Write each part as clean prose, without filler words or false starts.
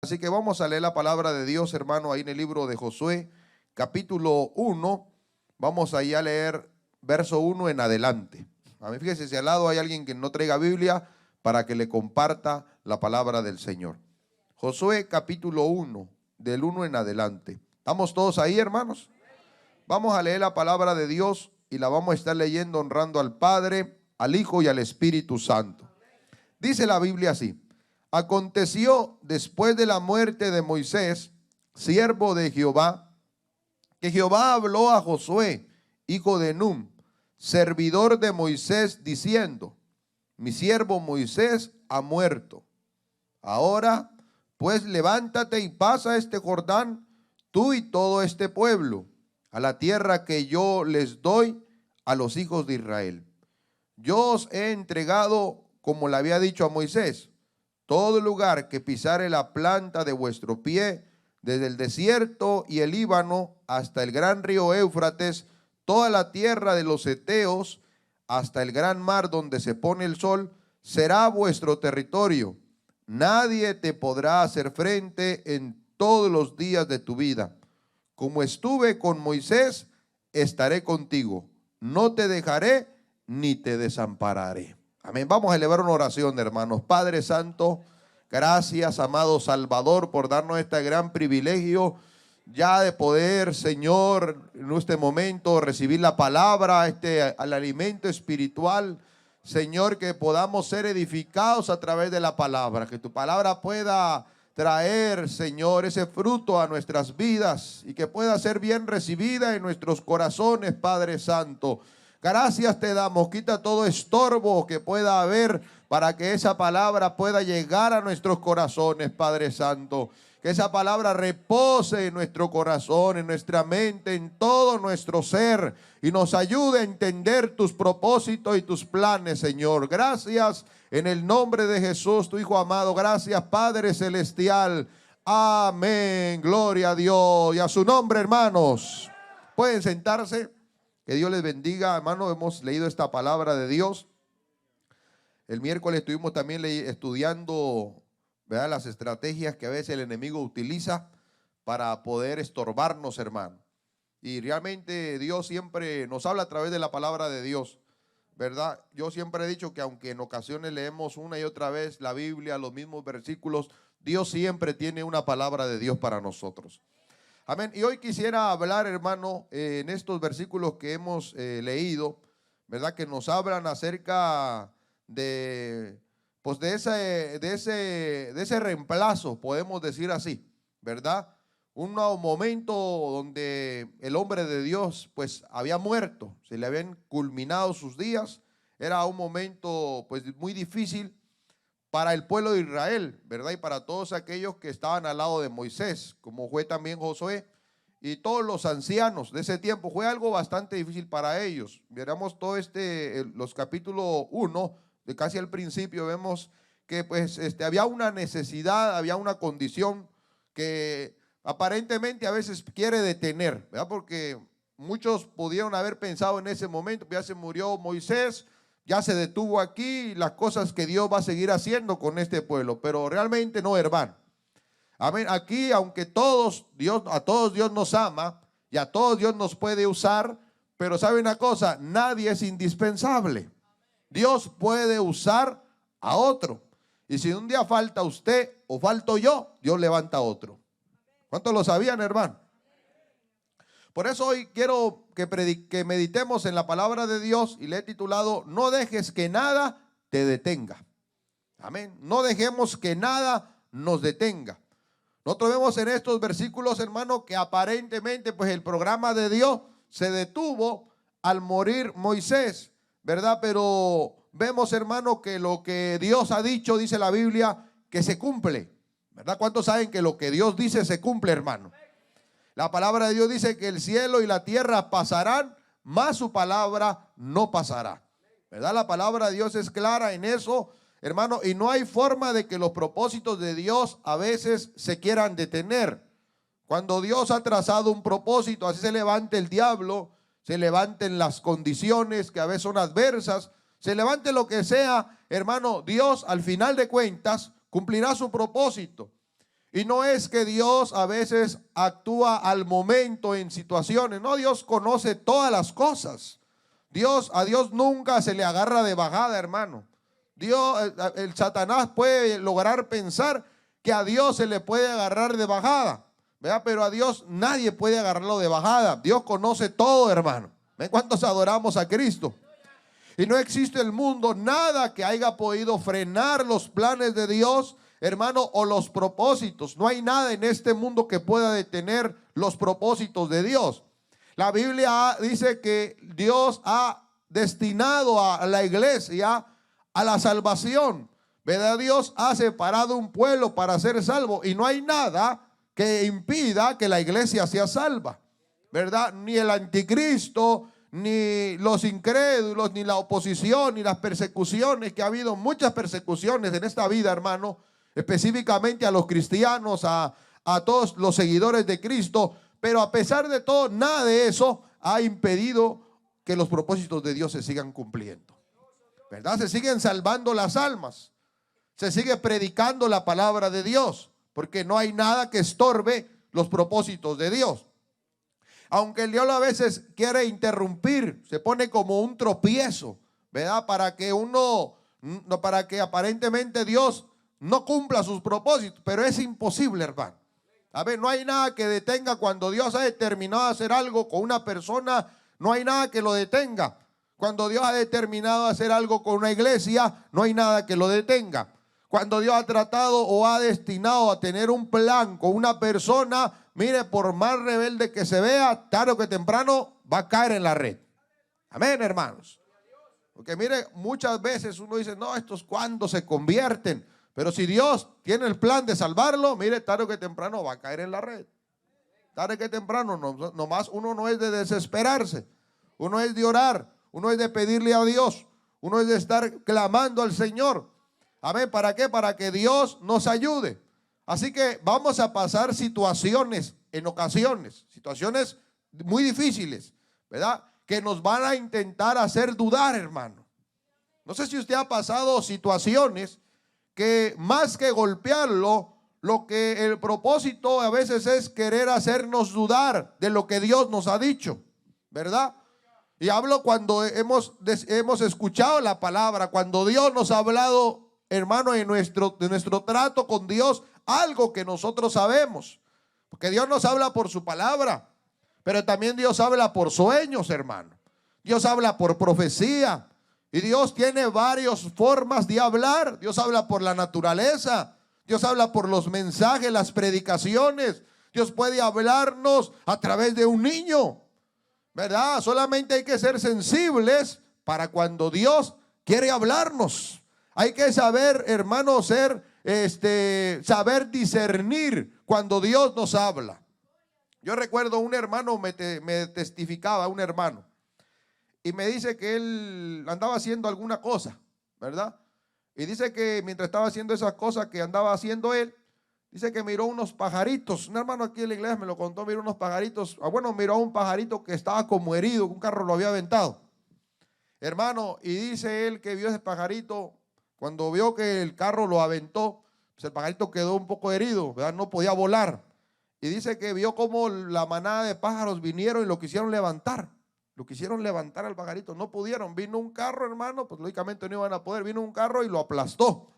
Así que vamos a leer la palabra de Dios, hermano, ahí en el libro de Josué, capítulo 1. Vamos ahí a leer verso 1 en adelante. A mí, fíjese, si al lado hay alguien que no traiga Biblia para que le comparta la palabra del Señor. Josué, capítulo 1, del 1 en adelante. ¿Estamos todos ahí, hermanos? Vamos a leer la palabra de Dios y la vamos a estar leyendo honrando al Padre, al Hijo y al Espíritu Santo. Dice la Biblia así: aconteció después de la muerte de Moisés, siervo de Jehová, que Jehová habló a Josué, hijo de Nun, servidor de Moisés, diciendo: mi siervo Moisés ha muerto. Ahora, pues, levántate y pasa este Jordán, tú y todo este pueblo, a la tierra que yo les doy a los hijos de Israel. Yo os he entregado, como le había dicho a Moisés, todo lugar que pisare la planta de vuestro pie, desde el desierto y el Líbano hasta el gran río Éufrates, toda la tierra de los heteos, hasta el gran mar donde se pone el sol, será vuestro territorio. Nadie te podrá hacer frente en todos los días de tu vida. Como estuve con Moisés, estaré contigo. No te dejaré ni te desampararé. Amén. Vamos a elevar una oración, hermanos. Padre Santo, gracias, amado Salvador, por darnos este gran privilegio ya de poder, Señor, en este momento recibir la palabra, al alimento espiritual. Señor, que podamos ser edificados a través de la palabra, que tu palabra pueda traer, Señor, ese fruto a nuestras vidas y que pueda ser bien recibida en nuestros corazones, Padre Santo. Gracias te damos, quita todo estorbo que pueda haber para que esa palabra pueda llegar a nuestros corazones, Padre Santo. Que esa palabra repose en nuestro corazón, en nuestra mente, en todo nuestro ser y nos ayude a entender tus propósitos y tus planes, Señor. Gracias en el nombre de Jesús, tu Hijo amado. Gracias, Padre Celestial. Amén. Gloria a Dios y a su nombre, hermanos. Pueden sentarse. Que Dios les bendiga, hermano. Hemos leído esta palabra de Dios. El miércoles estuvimos también estudiando, ¿verdad?, las estrategias que a veces el enemigo utiliza para poder estorbarnos, hermano. Y realmente Dios siempre nos habla a través de la palabra de Dios, ¿verdad? Yo siempre he dicho que aunque en ocasiones leemos una y otra vez la Biblia, los mismos versículos, Dios siempre tiene una palabra de Dios para nosotros. Amén. Y hoy quisiera hablar, hermano, en estos versículos que hemos leído, ¿verdad?, que nos hablan acerca de, pues de ese reemplazo, podemos decir así, ¿verdad? Un momento donde el hombre de Dios pues había muerto, se le habían culminado sus días. Era un momento pues muy difícil para el pueblo de Israel, ¿verdad? Y para todos aquellos que estaban al lado de Moisés, como fue también Josué y todos los ancianos de ese tiempo. Fue algo bastante difícil para ellos. Miramos todo los capítulos 1, de casi al principio, vemos que pues había una necesidad, había una condición que aparentemente a veces quiere detener, ¿verdad? Porque muchos pudieron haber pensado en ese momento: ya se murió Moisés, ya se detuvo aquí las cosas que Dios va a seguir haciendo con este pueblo. Pero realmente no, hermano. Amén. Aquí, aunque a todos Dios nos ama y a todos Dios nos puede usar, pero ¿sabe una cosa? Nadie es indispensable. Dios puede usar a otro. Y si un día falta usted o falto yo, Dios levanta a otro. ¿Cuántos lo sabían, hermano? Por eso hoy quiero que meditemos en la palabra de Dios y le he titulado: no dejes que nada te detenga. Amén. No dejemos que nada nos detenga. Nosotros vemos en estos versículos, hermano, que aparentemente pues el programa de Dios se detuvo al morir Moisés, ¿verdad? Pero vemos, hermano, que lo que Dios ha dicho, dice la Biblia, que se cumple, ¿verdad? ¿Cuántos saben que lo que Dios dice se cumple, hermano? La palabra de Dios dice que el cielo y la tierra pasarán, mas su palabra no pasará, ¿verdad? La palabra de Dios es clara en eso, hermano, y no hay forma de que los propósitos de Dios a veces se quieran detener. Cuando Dios ha trazado un propósito, así se levante el diablo, se levanten las condiciones que a veces son adversas, se levante lo que sea, hermano, Dios al final de cuentas cumplirá su propósito. Y no es que Dios a veces actúa al momento en situaciones. No, Dios conoce todas las cosas. A Dios nunca se le agarra de bajada, hermano. El Satanás puede lograr pensar que a Dios se le puede agarrar de bajada, ¿verdad? Pero a Dios nadie puede agarrarlo de bajada. Dios conoce todo, hermano. ¿Ven cuántos adoramos a Cristo? Y no existe en el mundo nada que haya podido frenar los planes de Dios, hermano, o los propósitos. No hay nada en este mundo que pueda detener los propósitos de Dios. La Biblia dice que Dios ha destinado a la iglesia a la salvación, ¿verdad? Dios ha separado un pueblo para ser salvo y no hay nada que impida que la iglesia sea salva, ¿verdad? Ni el anticristo, ni los incrédulos, ni la oposición, ni las persecuciones, que ha habido muchas persecuciones en esta vida, hermano, específicamente a los cristianos, a todos los seguidores de Cristo. Pero a pesar de todo, nada de eso ha impedido que los propósitos de Dios se sigan cumpliendo, ¿verdad? Se siguen salvando las almas, se sigue predicando la palabra de Dios, porque no hay nada que estorbe los propósitos de Dios. Aunque el diablo a veces quiere interrumpir, se pone como un tropiezo, ¿verdad? Para que aparentemente Dios no cumpla sus propósitos, pero es imposible, hermano. A ver, no hay nada que detenga cuando Dios ha determinado hacer algo con una persona, no hay nada que lo detenga. Cuando Dios ha determinado hacer algo con una iglesia, no hay nada que lo detenga. Cuando Dios ha tratado o ha destinado a tener un plan con una persona, mire, por más rebelde que se vea, tarde o que temprano va a caer en la red. Amén, hermanos. Porque mire, muchas veces uno dice, no, estos cuando se convierten. Pero si Dios tiene el plan de salvarlo, mire, tarde o que temprano va a caer en la red. Tarde o que temprano, nomás uno no es de desesperarse, uno es de orar, uno es de pedirle a Dios, uno es de estar clamando al Señor. Amén, ¿para qué? Para que Dios nos ayude. Así que vamos a pasar situaciones en ocasiones, situaciones muy difíciles, ¿verdad? Que nos van a intentar hacer dudar, hermano. No sé si usted ha pasado situaciones que más que golpearlo, lo que el propósito a veces es querer hacernos dudar de lo que Dios nos ha dicho, ¿verdad? Y hablo cuando hemos escuchado la palabra, cuando Dios nos ha hablado, hermano, de nuestro trato con Dios, algo que nosotros sabemos, porque Dios nos habla por su palabra, pero también Dios habla por sueños, hermano. Dios habla por profecía. Y Dios tiene varias formas de hablar. Dios habla por la naturaleza. Dios habla por los mensajes, las predicaciones. Dios puede hablarnos a través de un niño, ¿verdad? Solamente hay que ser sensibles para cuando Dios quiere hablarnos. Hay que saber, hermano, saber discernir cuando Dios nos habla. Yo recuerdo un hermano, me testificaba un hermano. Y me dice que él andaba haciendo alguna cosa, ¿verdad? Y dice que mientras estaba haciendo esas cosas que andaba haciendo él, dice que miró unos pajaritos. Un hermano aquí en la iglesia me lo contó, miró unos pajaritos. Bueno, miró a un pajarito que estaba como herido, que un carro lo había aventado. Hermano, y dice él que vio ese pajarito, cuando vio que el carro lo aventó, pues el pajarito quedó un poco herido, ¿verdad? No podía volar. Y dice que vio como la manada de pájaros vinieron y lo quisieron levantar. Lo quisieron levantar al pajarito, no pudieron. Vino un carro, hermano, pues lógicamente no iban a poder. Vino un carro y lo aplastó.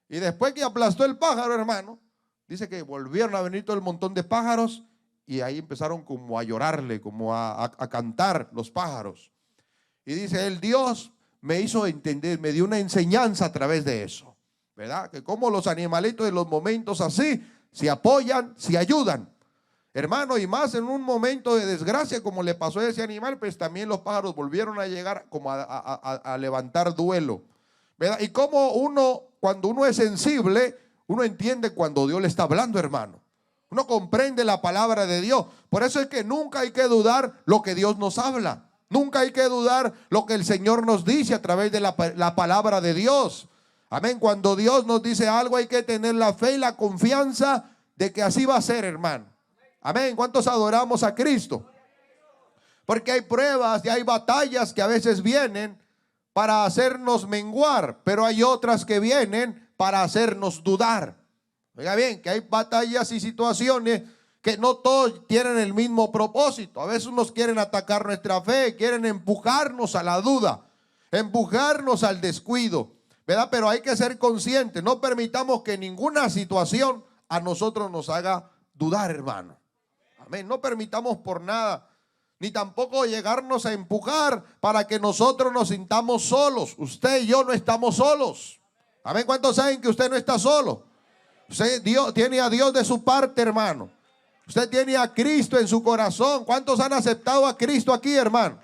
Y después que aplastó el pájaro, hermano, dice que volvieron a venir todo el montón de pájaros y ahí empezaron como a llorarle, como a cantar los pájaros. Y dice él, Dios me hizo entender, me dio una enseñanza a través de eso, ¿verdad? Que como los animalitos en los momentos así se apoyan, se ayudan. Hermano, y más en un momento de desgracia como le pasó a ese animal, pues también los pájaros volvieron a llegar como a levantar duelo, ¿verdad? Y como cuando uno es sensible, uno entiende cuando Dios le está hablando, hermano. Uno comprende la palabra de Dios. Por eso es que nunca hay que dudar lo que Dios nos habla. Nunca hay que dudar lo que el Señor nos dice a través de la palabra de Dios. Amén. Cuando Dios nos dice algo hay que tener la fe y la confianza de que así va a ser, hermano. Amén. ¿Cuántos adoramos a Cristo? Porque hay pruebas y hay batallas que a veces vienen para hacernos menguar, pero hay otras que vienen para hacernos dudar. Oiga bien, que hay batallas y situaciones que no todos tienen el mismo propósito. A veces unos quieren atacar nuestra fe, quieren empujarnos a la duda, empujarnos al descuido, ¿verdad? Pero hay que ser conscientes, no permitamos que ninguna situación a nosotros nos haga dudar, hermano. Amén, no permitamos por nada, ni tampoco llegarnos a empujar para que nosotros nos sintamos solos. Usted y yo no estamos solos. Amén, ¿cuántos saben que usted no está solo? Usted tiene a Dios de su parte, hermano. Usted tiene a Cristo en su corazón. ¿Cuántos han aceptado a Cristo aquí, hermano?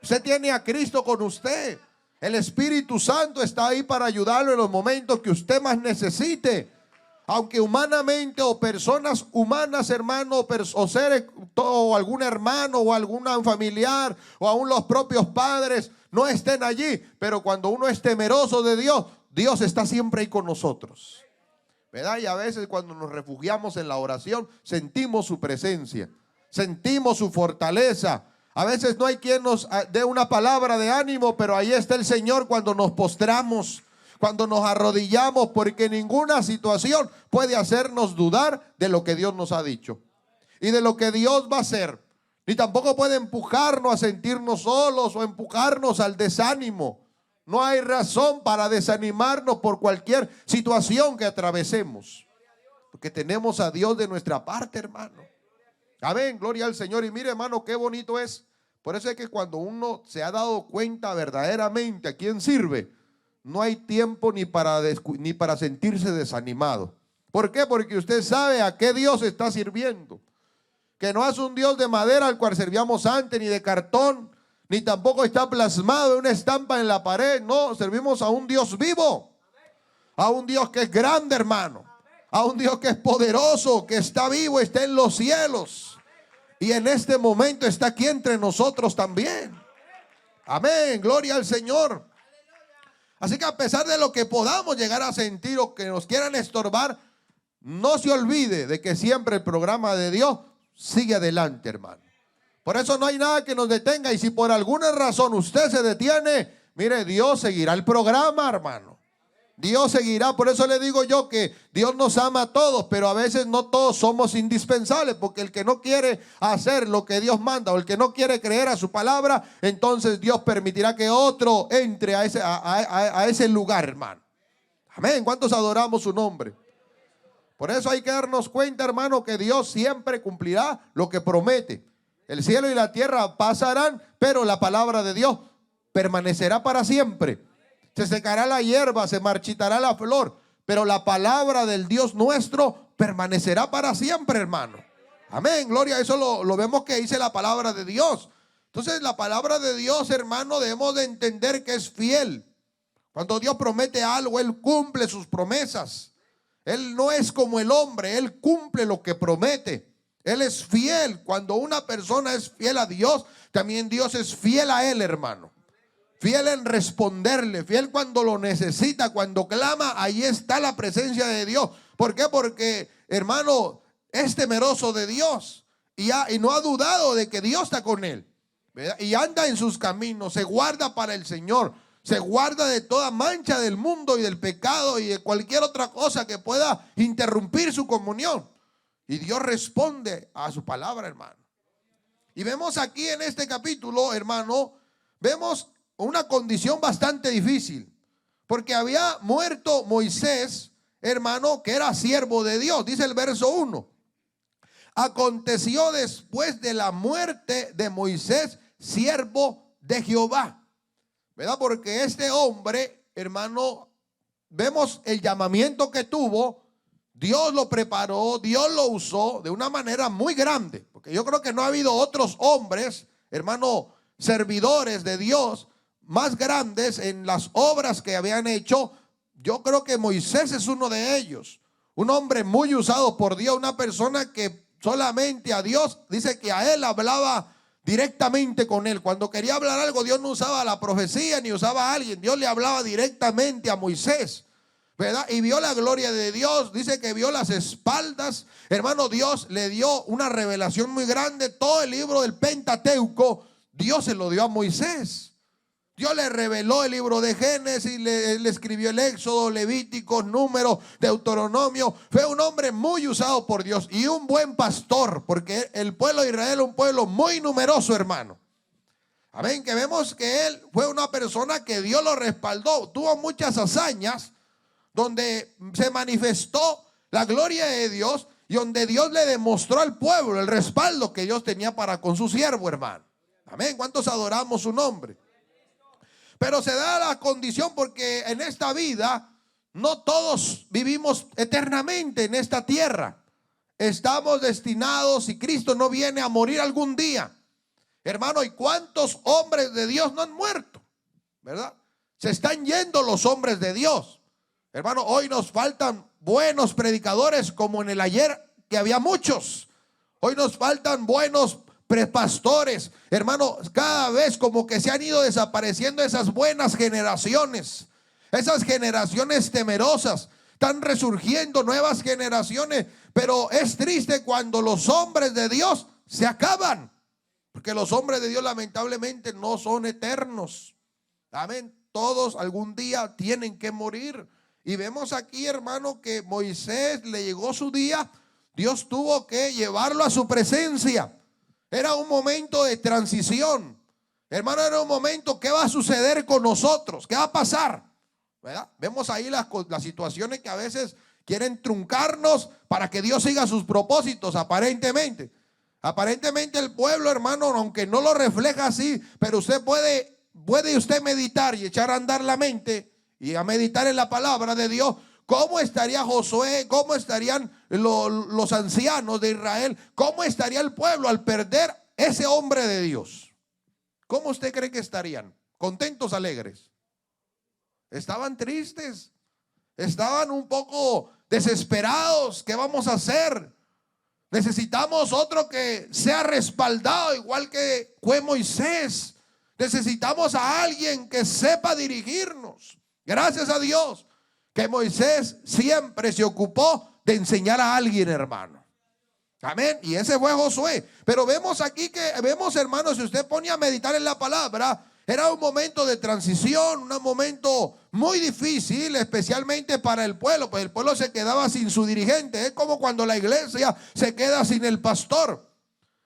Usted tiene a Cristo con usted. El Espíritu Santo está ahí para ayudarlo en los momentos que usted más necesite. Aunque humanamente o personas humanas, hermano, o seres, o algún hermano o algún familiar o aún los propios padres no estén allí. Pero cuando uno es temeroso de Dios, Dios está siempre ahí con nosotros, ¿verdad? Y a veces cuando nos refugiamos en la oración, sentimos su presencia, sentimos su fortaleza. A veces no hay quien nos dé una palabra de ánimo, pero ahí está el Señor cuando nos postramos, cuando nos arrodillamos, porque ninguna situación puede hacernos dudar de lo que Dios nos ha dicho y de lo que Dios va a hacer. Ni tampoco puede empujarnos a sentirnos solos o empujarnos al desánimo. No hay razón para desanimarnos por cualquier situación que atravesemos, porque tenemos a Dios de nuestra parte, hermano. Amén, gloria al Señor. Y mire, hermano, qué bonito es. Por eso es que cuando uno se ha dado cuenta verdaderamente a quién sirve, no hay tiempo ni para sentirse desanimado. ¿Por qué? Porque usted sabe a qué Dios está sirviendo. Que no es un Dios de madera al cual servíamos antes, ni de cartón, ni tampoco está plasmado en una estampa en la pared. No, servimos a un Dios vivo, a un Dios que es grande, hermano, a un Dios que es poderoso, que está vivo, está en los cielos y en este momento está aquí entre nosotros también. Amén, gloria al Señor. Así que a pesar de lo que podamos llegar a sentir o que nos quieran estorbar, no se olvide de que siempre el programa de Dios sigue adelante, hermano. Por eso no hay nada que nos detenga. Y si por alguna razón usted se detiene, mire, Dios seguirá el programa, hermano. Dios seguirá. Por eso le digo yo que Dios nos ama a todos, pero a veces no todos somos indispensables, porque el que no quiere hacer lo que Dios manda o el que no quiere creer a su palabra, entonces Dios permitirá que otro entre a ese lugar, hermano. Amén. ¿Cuántos adoramos su nombre? Por eso hay que darnos cuenta, hermano, que Dios siempre cumplirá lo que promete. El cielo y la tierra pasarán, pero la palabra de Dios permanecerá para siempre. Se secará la hierba, se marchitará la flor, pero la palabra del Dios nuestro permanecerá para siempre, hermano. Amén, gloria. Eso lo vemos que dice la palabra de Dios. Entonces la palabra de Dios, hermano, debemos de entender que es fiel. Cuando Dios promete algo, Él cumple sus promesas. Él no es como el hombre, Él cumple lo que promete. Él es fiel. Cuando una persona es fiel a Dios, también Dios es fiel a él, hermano. Fiel en responderle, fiel cuando lo necesita, cuando clama, ahí está la presencia de Dios. ¿Por qué? Porque, hermano, es temeroso de Dios y no ha dudado de que Dios está con él, ¿verdad? Y anda en sus caminos, se guarda para el Señor, se guarda de toda mancha del mundo y del pecado y de cualquier otra cosa que pueda interrumpir su comunión. Y Dios responde a su palabra, hermano. Y vemos aquí en este capítulo, hermano, vemos una condición bastante difícil. Porque había muerto Moisés, hermano, que era siervo de Dios. Dice el verso 1. Aconteció después de la muerte de Moisés, siervo de Jehová. ¿Verdad? Porque este hombre, hermano, vemos el llamamiento que tuvo. Dios lo preparó, Dios lo usó de una manera muy grande. Porque yo creo que no ha habido otros hombres, hermano, servidores de Dios más grandes en las obras que habían hecho. Yo creo que Moisés es uno de ellos. Un hombre muy usado por Dios, una persona que solamente a Dios, dice que a él hablaba directamente con él. Cuando quería hablar algo, Dios no usaba la profecía ni usaba a alguien. Dios le hablaba directamente a Moisés, ¿verdad? Y vio la gloria de Dios. Dice que vio las espaldas. Hermano, Dios le dio una revelación muy grande. Todo el libro del Pentateuco, Dios se lo dio a Moisés. Dios le reveló el libro de Génesis, le escribió el Éxodo, Levíticos, Números, Deuteronomio. Fue un hombre muy usado por Dios y un buen pastor, porque el pueblo de Israel es un pueblo muy numeroso, hermano. Amén, que vemos que él fue una persona que Dios lo respaldó. Tuvo muchas hazañas donde se manifestó la gloria de Dios y donde Dios le demostró al pueblo el respaldo que Dios tenía para con su siervo, hermano. Amén, ¿cuántos adoramos su nombre? Pero se da la condición porque en esta vida no todos vivimos eternamente en esta tierra. Estamos destinados, si Cristo no viene, a morir algún día. Hermano, ¿y cuántos hombres de Dios no han muerto? ¿Verdad? Se están yendo los hombres de Dios. Hermano, hoy nos faltan buenos predicadores como en el ayer que había muchos. Hoy nos faltan buenos pastores. Hermano, cada vez como que se han ido desapareciendo esas buenas generaciones. Esas generaciones temerosas. Están resurgiendo nuevas generaciones. Pero es triste cuando los hombres de Dios se acaban. Porque los hombres de Dios lamentablemente no son eternos. Amén. Todos algún día tienen que morir. Y vemos aquí, hermano, que Moisés le llegó su día. Dios tuvo que llevarlo a su presencia. Era un momento de transición. Hermano, era un momento, ¿qué va a suceder con nosotros? ¿Qué va a pasar? ¿Verdad? Vemos ahí las situaciones que a veces quieren truncarnos para que Dios siga sus propósitos, aparentemente. Aparentemente el pueblo, hermano, aunque no lo refleja así, pero usted puede usted meditar y echar a andar la mente y a meditar en la palabra de Dios. ¿Cómo estaría Josué? ¿Cómo estarían los ancianos de Israel? ¿Cómo estaría el pueblo al perder ese hombre de Dios? ¿Cómo usted cree que estarían? ¿Contentos, alegres? Estaban tristes. Estaban un poco desesperados. ¿Qué vamos a hacer? Necesitamos otro que sea respaldado, igual que fue Moisés. Necesitamos a alguien que sepa dirigirnos. Gracias a Dios que Moisés siempre se ocupó de enseñar a alguien, hermano. Amén. Y ese fue Josué. Pero vemos aquí hermano, si usted pone a meditar en la palabra, era un momento de transición, un momento muy difícil, especialmente para el pueblo, pues el pueblo se quedaba sin su dirigente. Es como cuando la iglesia se queda sin el pastor,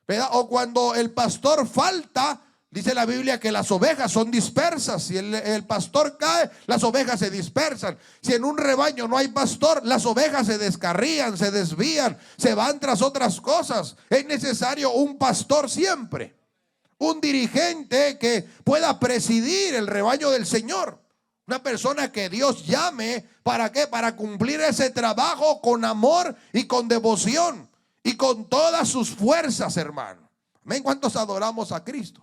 ¿verdad? O cuando el pastor falta. Dice la Biblia que las ovejas son dispersas. Si el pastor cae, las ovejas se dispersan. Si en un rebaño no hay pastor, las ovejas se descarrían, se desvían, se van tras otras cosas. Es necesario un pastor siempre, un dirigente que pueda presidir el rebaño del Señor. Una persona que Dios llame, ¿para qué? Para cumplir ese trabajo con amor y con devoción y con todas sus fuerzas, hermano. Amén. ¿Cuántos adoramos a Cristo?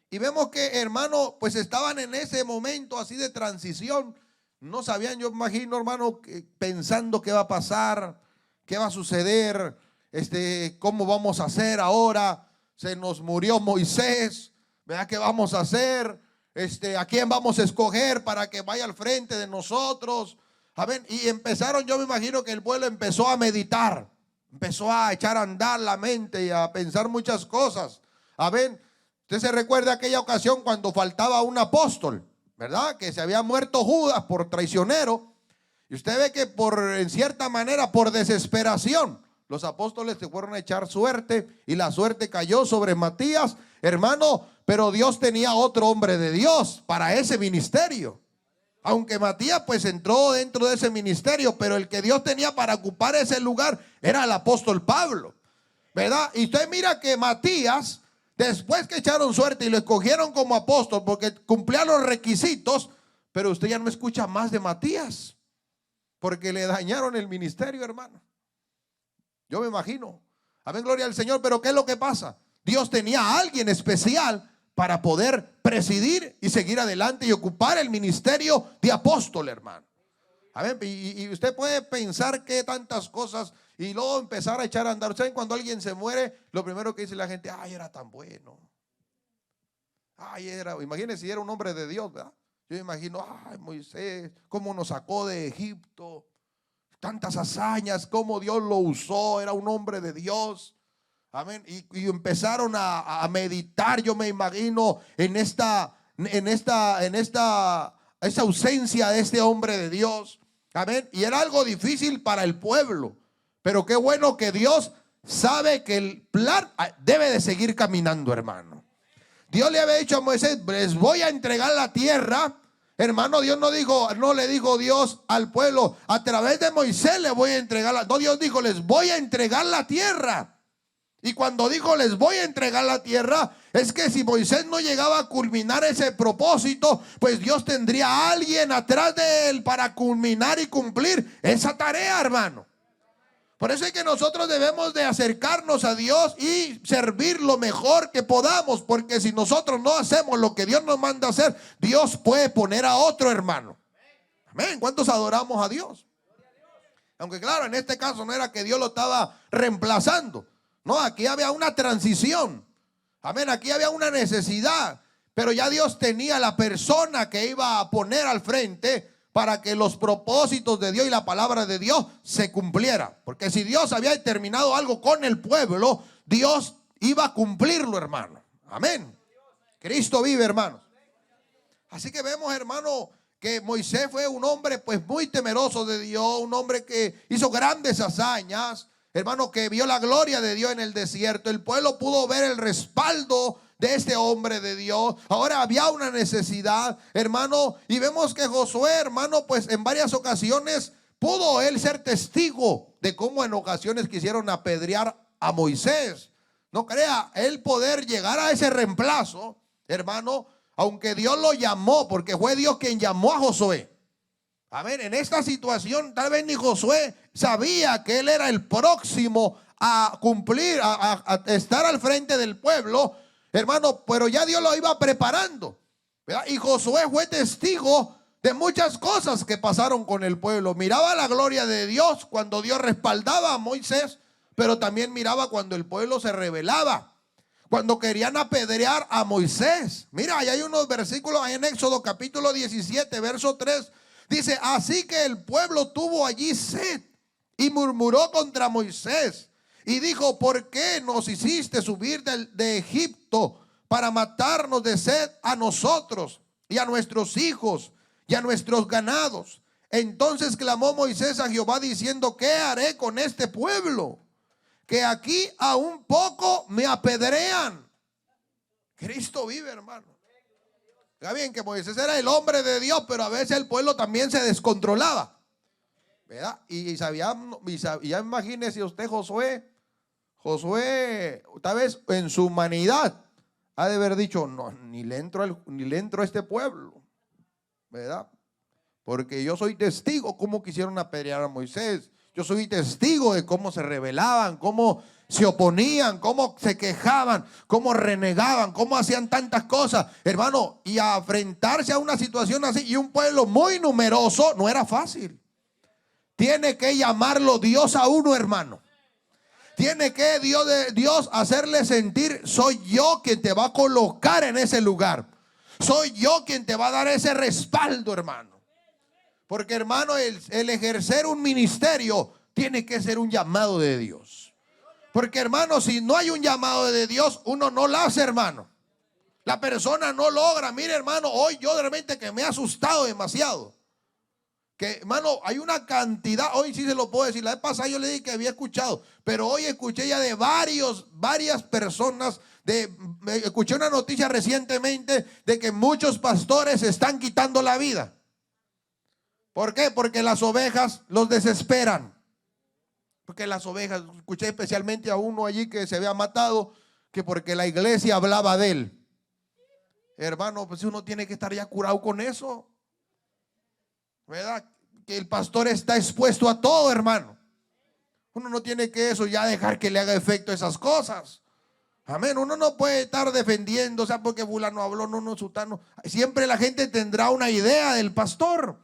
Y vemos que, hermano, pues estaban en ese momento así de transición. No sabían, yo imagino, hermano, pensando qué va a pasar, qué va a suceder, cómo vamos a hacer ahora. Se nos murió Moisés, ¿verdad? ¿Qué vamos a hacer? ¿A quién vamos a escoger para que vaya al frente de nosotros? Amén. Y empezaron, yo me imagino que el pueblo empezó a meditar, empezó a echar a andar la mente y a pensar muchas cosas. Amén. Usted se recuerda aquella ocasión cuando faltaba un apóstol, ¿verdad? Que se había muerto Judas por traicionero. Y usted ve que en cierta manera, por desesperación, los apóstoles se fueron a echar suerte y la suerte cayó sobre Matías, hermano. Pero Dios tenía otro hombre de Dios para ese ministerio. Aunque Matías pues entró dentro de ese ministerio, pero el que Dios tenía para ocupar ese lugar era el apóstol Pablo, ¿verdad? Y usted mira que Matías, después que echaron suerte y lo escogieron como apóstol porque cumplía los requisitos, pero usted ya no escucha más de Matías porque le dañaron el ministerio, hermano. Yo me imagino. Amén, gloria al Señor. Pero ¿qué es lo que pasa? Dios tenía a alguien especial para poder presidir y seguir adelante y ocupar el ministerio de apóstol, hermano. Amén. Y usted puede pensar que tantas cosas y luego empezar a echar a andar. ¿Saben? Cuando alguien se muere, lo primero que dice la gente: ay, era tan bueno. Ay, imagínense si era un hombre de Dios, ¿verdad? Yo me imagino, ay, Moisés, cómo nos sacó de Egipto, tantas hazañas, cómo Dios lo usó, era un hombre de Dios. Amén. Y empezaron a meditar, yo me imagino, en esta esa ausencia de este hombre de Dios. Amén. Y era algo difícil para el pueblo. Pero qué bueno que Dios sabe que el plan debe de seguir caminando, hermano. Dios le había dicho a Moisés: les voy a entregar la tierra. Hermano, Dios no le dijo Dios al pueblo: a través de Moisés le voy a entregar la. No, Dios dijo: les voy a entregar la tierra. Y cuando dijo les voy a entregar la tierra, es que si Moisés no llegaba a culminar ese propósito, pues Dios tendría a alguien atrás de él para culminar y cumplir esa tarea, hermano. Por eso es que nosotros debemos de acercarnos a Dios y servir lo mejor que podamos, porque si nosotros no hacemos lo que Dios nos manda hacer, Dios puede poner a otro, hermano. Amén. ¿Cuántos adoramos a Dios? Aunque claro, en este caso no era que Dios lo estaba reemplazando. No, aquí había una transición. Amén, aquí había una necesidad. Pero ya Dios tenía la persona que iba a poner al frente para que los propósitos de Dios y la palabra de Dios se cumpliera. Porque si Dios había determinado algo con el pueblo, Dios iba a cumplirlo, hermano. Amén. Cristo vive, hermanos. Así que vemos, hermano, que Moisés fue un hombre pues muy temeroso de Dios, un hombre que hizo grandes hazañas. Hermano, que vio la gloria de Dios en el desierto. El pueblo pudo ver el respaldo de este hombre de Dios. Ahora había una necesidad, hermano, y vemos que Josué, hermano, pues en varias ocasiones pudo él ser testigo de cómo en ocasiones quisieron apedrear a Moisés. No crea, él poder llegar a ese reemplazo, hermano, aunque Dios lo llamó, porque fue Dios quien llamó a Josué. Amén. En esta situación tal vez ni Josué sabía que él era el próximo a cumplir, a estar al frente del pueblo, hermano, pero ya Dios lo iba preparando, ¿verdad? Y Josué fue testigo de muchas cosas que pasaron con el pueblo. Miraba la gloria de Dios cuando Dios respaldaba a Moisés, pero también miraba cuando el pueblo se rebelaba, cuando querían apedrear a Moisés. Mira, ahí hay unos versículos ahí en Éxodo capítulo 17, verso 3. Dice: así que el pueblo tuvo allí sed y murmuró contra Moisés y dijo: ¿por qué nos hiciste subir de Egipto para matarnos de sed a nosotros y a nuestros hijos y a nuestros ganados? Entonces clamó Moisés a Jehová diciendo: ¿qué haré con este pueblo? Que aquí a un poco me apedrean. Cristo vive, hermano. Está bien que Moisés era el hombre de Dios, pero a veces el pueblo también se descontrolaba, ¿verdad? Y ya imagínese usted Josué, tal vez en su humanidad ha de haber dicho: no, ni le entro a este pueblo, ¿verdad? Porque yo soy testigo cómo quisieron apedrear a Moisés. Yo soy testigo de cómo se rebelaban, cómo se oponían, cómo se quejaban, cómo renegaban, cómo hacían tantas cosas, hermano. Y a enfrentarse a una situación así y un pueblo muy numeroso no era fácil. Tiene que llamarlo Dios a uno, hermano. Tiene que Dios hacerle sentir: soy yo quien te va a colocar en ese lugar. Soy yo quien te va a dar ese respaldo, hermano. Porque, hermano, el ejercer un ministerio tiene que ser un llamado de Dios. Porque, hermano, si no hay un llamado de Dios, uno no lo hace, hermano. La persona no logra. Mire, hermano, hoy yo de repente que me he asustado demasiado. Que, hermano, hay una cantidad, hoy sí se lo puedo decir. La vez pasada yo le dije que había escuchado, pero hoy escuché ya de varias personas. Escuché una noticia recientemente de que muchos pastores se están quitando la vida. ¿Por qué? Porque las ovejas los desesperan. Porque las ovejas, escuché especialmente a uno allí que se había matado, que porque la iglesia hablaba de él. Hermano, pues uno tiene que estar ya curado con eso, ¿verdad? Que el pastor está expuesto a todo, hermano. Uno no tiene que eso ya dejar que le haga efecto esas cosas. Amén. Uno no puede estar defendiendo, o sea, porque fulano habló, no, sutano. Siempre la gente tendrá una idea del pastor.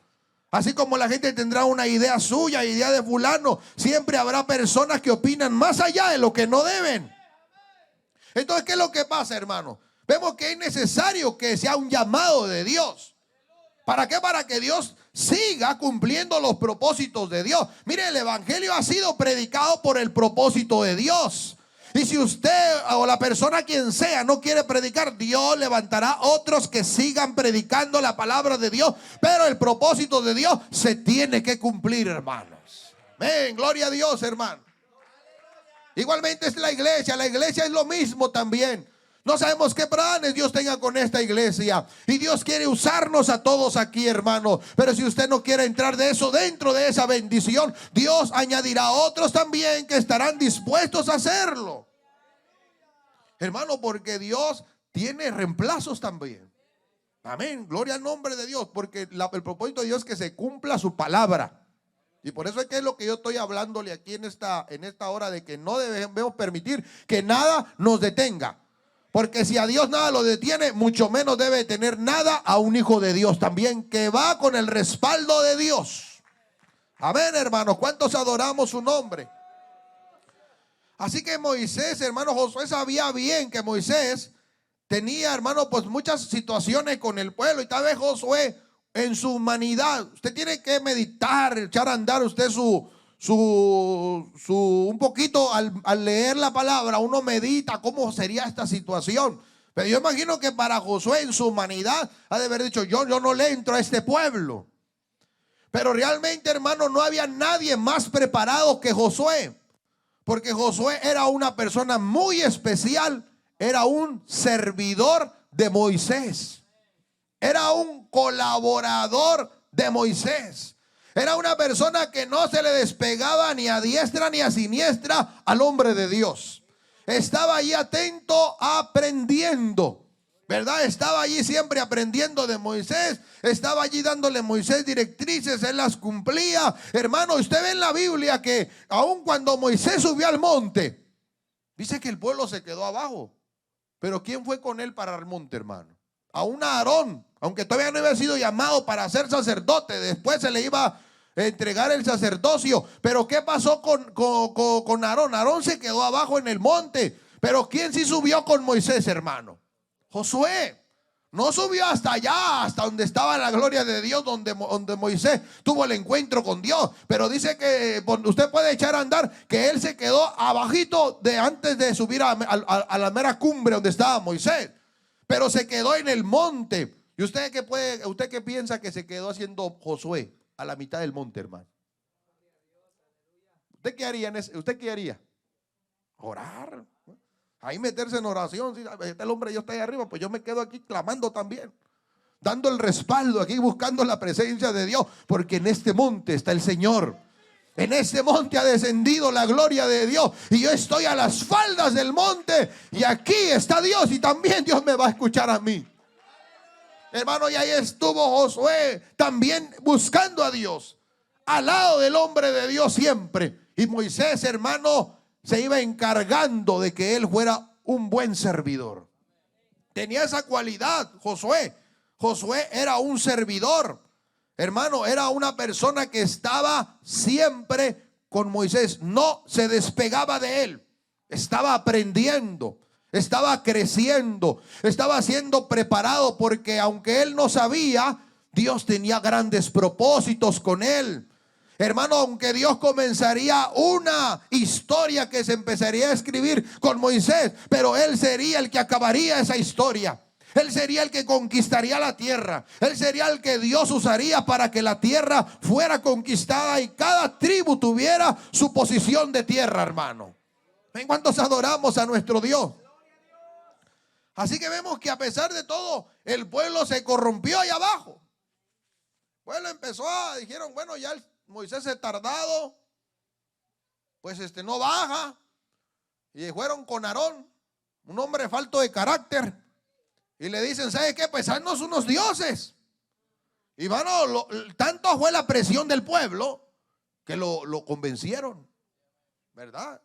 Así como la gente tendrá una idea suya, idea de fulano, siempre habrá personas que opinan más allá de lo que no deben. Entonces, ¿qué es lo que pasa, hermano? Vemos que es necesario que sea un llamado de Dios. ¿Para qué? Para que Dios siga cumpliendo los propósitos de Dios. Mire, el evangelio ha sido predicado por el propósito de Dios. Y si usted o la persona quien sea no quiere predicar, Dios levantará otros que sigan predicando la palabra de Dios. Pero el propósito de Dios se tiene que cumplir, hermanos. Amén, gloria a Dios, hermano. Igualmente es la iglesia es lo mismo también. No sabemos qué planes Dios tenga con esta iglesia. Y Dios quiere usarnos a todos aquí, hermano. Pero si usted no quiere entrar de eso, dentro de esa bendición, Dios añadirá otros también que estarán dispuestos a hacerlo. Hermano, porque Dios tiene reemplazos también. Amén, gloria al nombre de Dios. Porque el propósito de Dios es que se cumpla su palabra. Y por eso es que es lo que yo estoy hablándole aquí en esta hora, de que no debemos permitir que nada nos detenga. Porque si a Dios nada lo detiene, mucho menos debe tener nada a un hijo de Dios también, que va con el respaldo de Dios. Amén, hermanos. ¿Cuántos adoramos su nombre? Así que Moisés, hermano, Josué sabía bien que Moisés tenía, hermano, pues muchas situaciones con el pueblo. Y tal vez Josué, en su humanidad, usted tiene que meditar, echar a andar usted un poquito al leer la palabra. Uno medita cómo sería esta situación. Pero yo imagino que para Josué, en su humanidad, ha de haber dicho: yo no le entro a este pueblo. Pero realmente, hermano, no había nadie más preparado que Josué. Porque Josué era una persona muy especial. Era un servidor de Moisés. Era un colaborador de Moisés. Era una persona que no se le despegaba ni a diestra ni a siniestra al hombre de Dios. Estaba allí atento, aprendiendo, ¿verdad? Estaba allí siempre aprendiendo de Moisés. Estaba allí dándole a Moisés directrices, él las cumplía. Hermano, usted ve en la Biblia que aun cuando Moisés subió al monte, dice que el pueblo se quedó abajo. Pero ¿quién fue con él para el monte, hermano? Aún a Aarón, aunque todavía no había sido llamado para ser sacerdote, después se le iba a entregar el sacerdocio. Pero ¿qué pasó con Aarón? Aarón se quedó abajo en el monte. Pero ¿quién sí subió con Moisés, hermano? Josué. No subió hasta allá, hasta donde estaba la gloria de Dios, donde Moisés tuvo el encuentro con Dios. Pero dice que usted puede echar a andar que él se quedó abajito de antes de subir a la mera cumbre donde estaba Moisés. Pero se quedó en el monte. ¿Y usted qué piensa que se quedó haciendo Josué a la mitad del monte, hermano? ¿Usted qué haría ¿Usted qué haría? Orar. Ahí meterse en oración. Si el hombre yo estoy ahí arriba, pues yo me quedo aquí clamando también, dando el respaldo aquí, buscando la presencia de Dios. Porque en este monte está el Señor. En este monte ha descendido la gloria de Dios. Y yo estoy a las faldas del monte. Y aquí está Dios. Y también Dios me va a escuchar a mí. Hermano, y ahí estuvo Josué también buscando a Dios, al lado del hombre de Dios siempre. Y Moisés, hermano, se iba encargando de que él fuera un buen servidor. Tenía esa cualidad Josué. Josué era un servidor. Hermano, era una persona que estaba siempre con Moisés. No se despegaba de él. Estaba aprendiendo. Estaba creciendo. Estaba siendo preparado, porque aunque él no sabía, Dios tenía grandes propósitos con él. Hermano, aunque Dios comenzaría una historia que se empezaría a escribir con Moisés, pero él sería el que acabaría esa historia. Él sería el que conquistaría la tierra. Él sería el que Dios usaría para que la tierra fuera conquistada y cada tribu tuviera su posición de tierra, hermano. ¿En cuántos adoramos a nuestro Dios? Así que vemos que a pesar de todo, el pueblo se corrompió allá abajo. El pueblo dijeron, bueno, ya Moisés es tardado, pues no baja. Y fueron con Aarón, un hombre falto de carácter. Y le dicen, ¿sabe qué? Pues haznos unos dioses. Y bueno, tanto fue la presión del pueblo que lo convencieron, ¿verdad?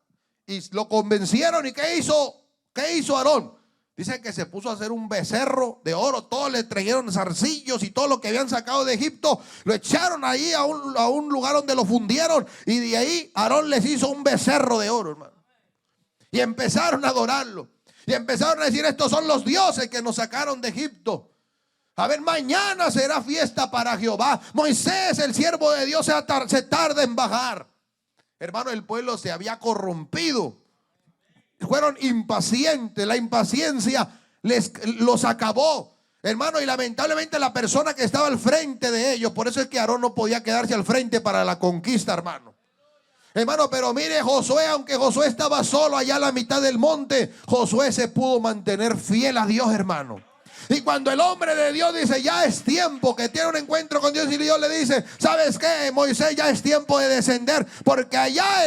Y lo convencieron. ¿Y qué hizo? ¿Qué hizo Aarón? Dice que se puso a hacer un becerro de oro. Todos le trajeron zarcillos y todo lo que habían sacado de Egipto. Lo echaron ahí a un lugar donde lo fundieron. Y de ahí Aarón les hizo un becerro de oro, hermano. Y empezaron a adorarlo. Y empezaron a decir, estos son los dioses que nos sacaron de Egipto. A ver, mañana será fiesta para Jehová. Moisés, el siervo de Dios, se tarda en bajar. Hermano, el pueblo se había corrompido. fueron impacientes. La impaciencia los acabó, hermano, y lamentablemente la persona que estaba al frente de ellos, por eso es que Aarón no podía quedarse al frente para la conquista, hermano. Hermano, pero mire, Josué, aunque Josué estaba solo allá a la mitad del monte, Josué se pudo mantener fiel a Dios, hermano. Y cuando el hombre de Dios dice, ya es tiempo, que tiene un encuentro con Dios, y Dios le dice, ¿sabes qué, Moisés? Ya es tiempo de descender, porque allá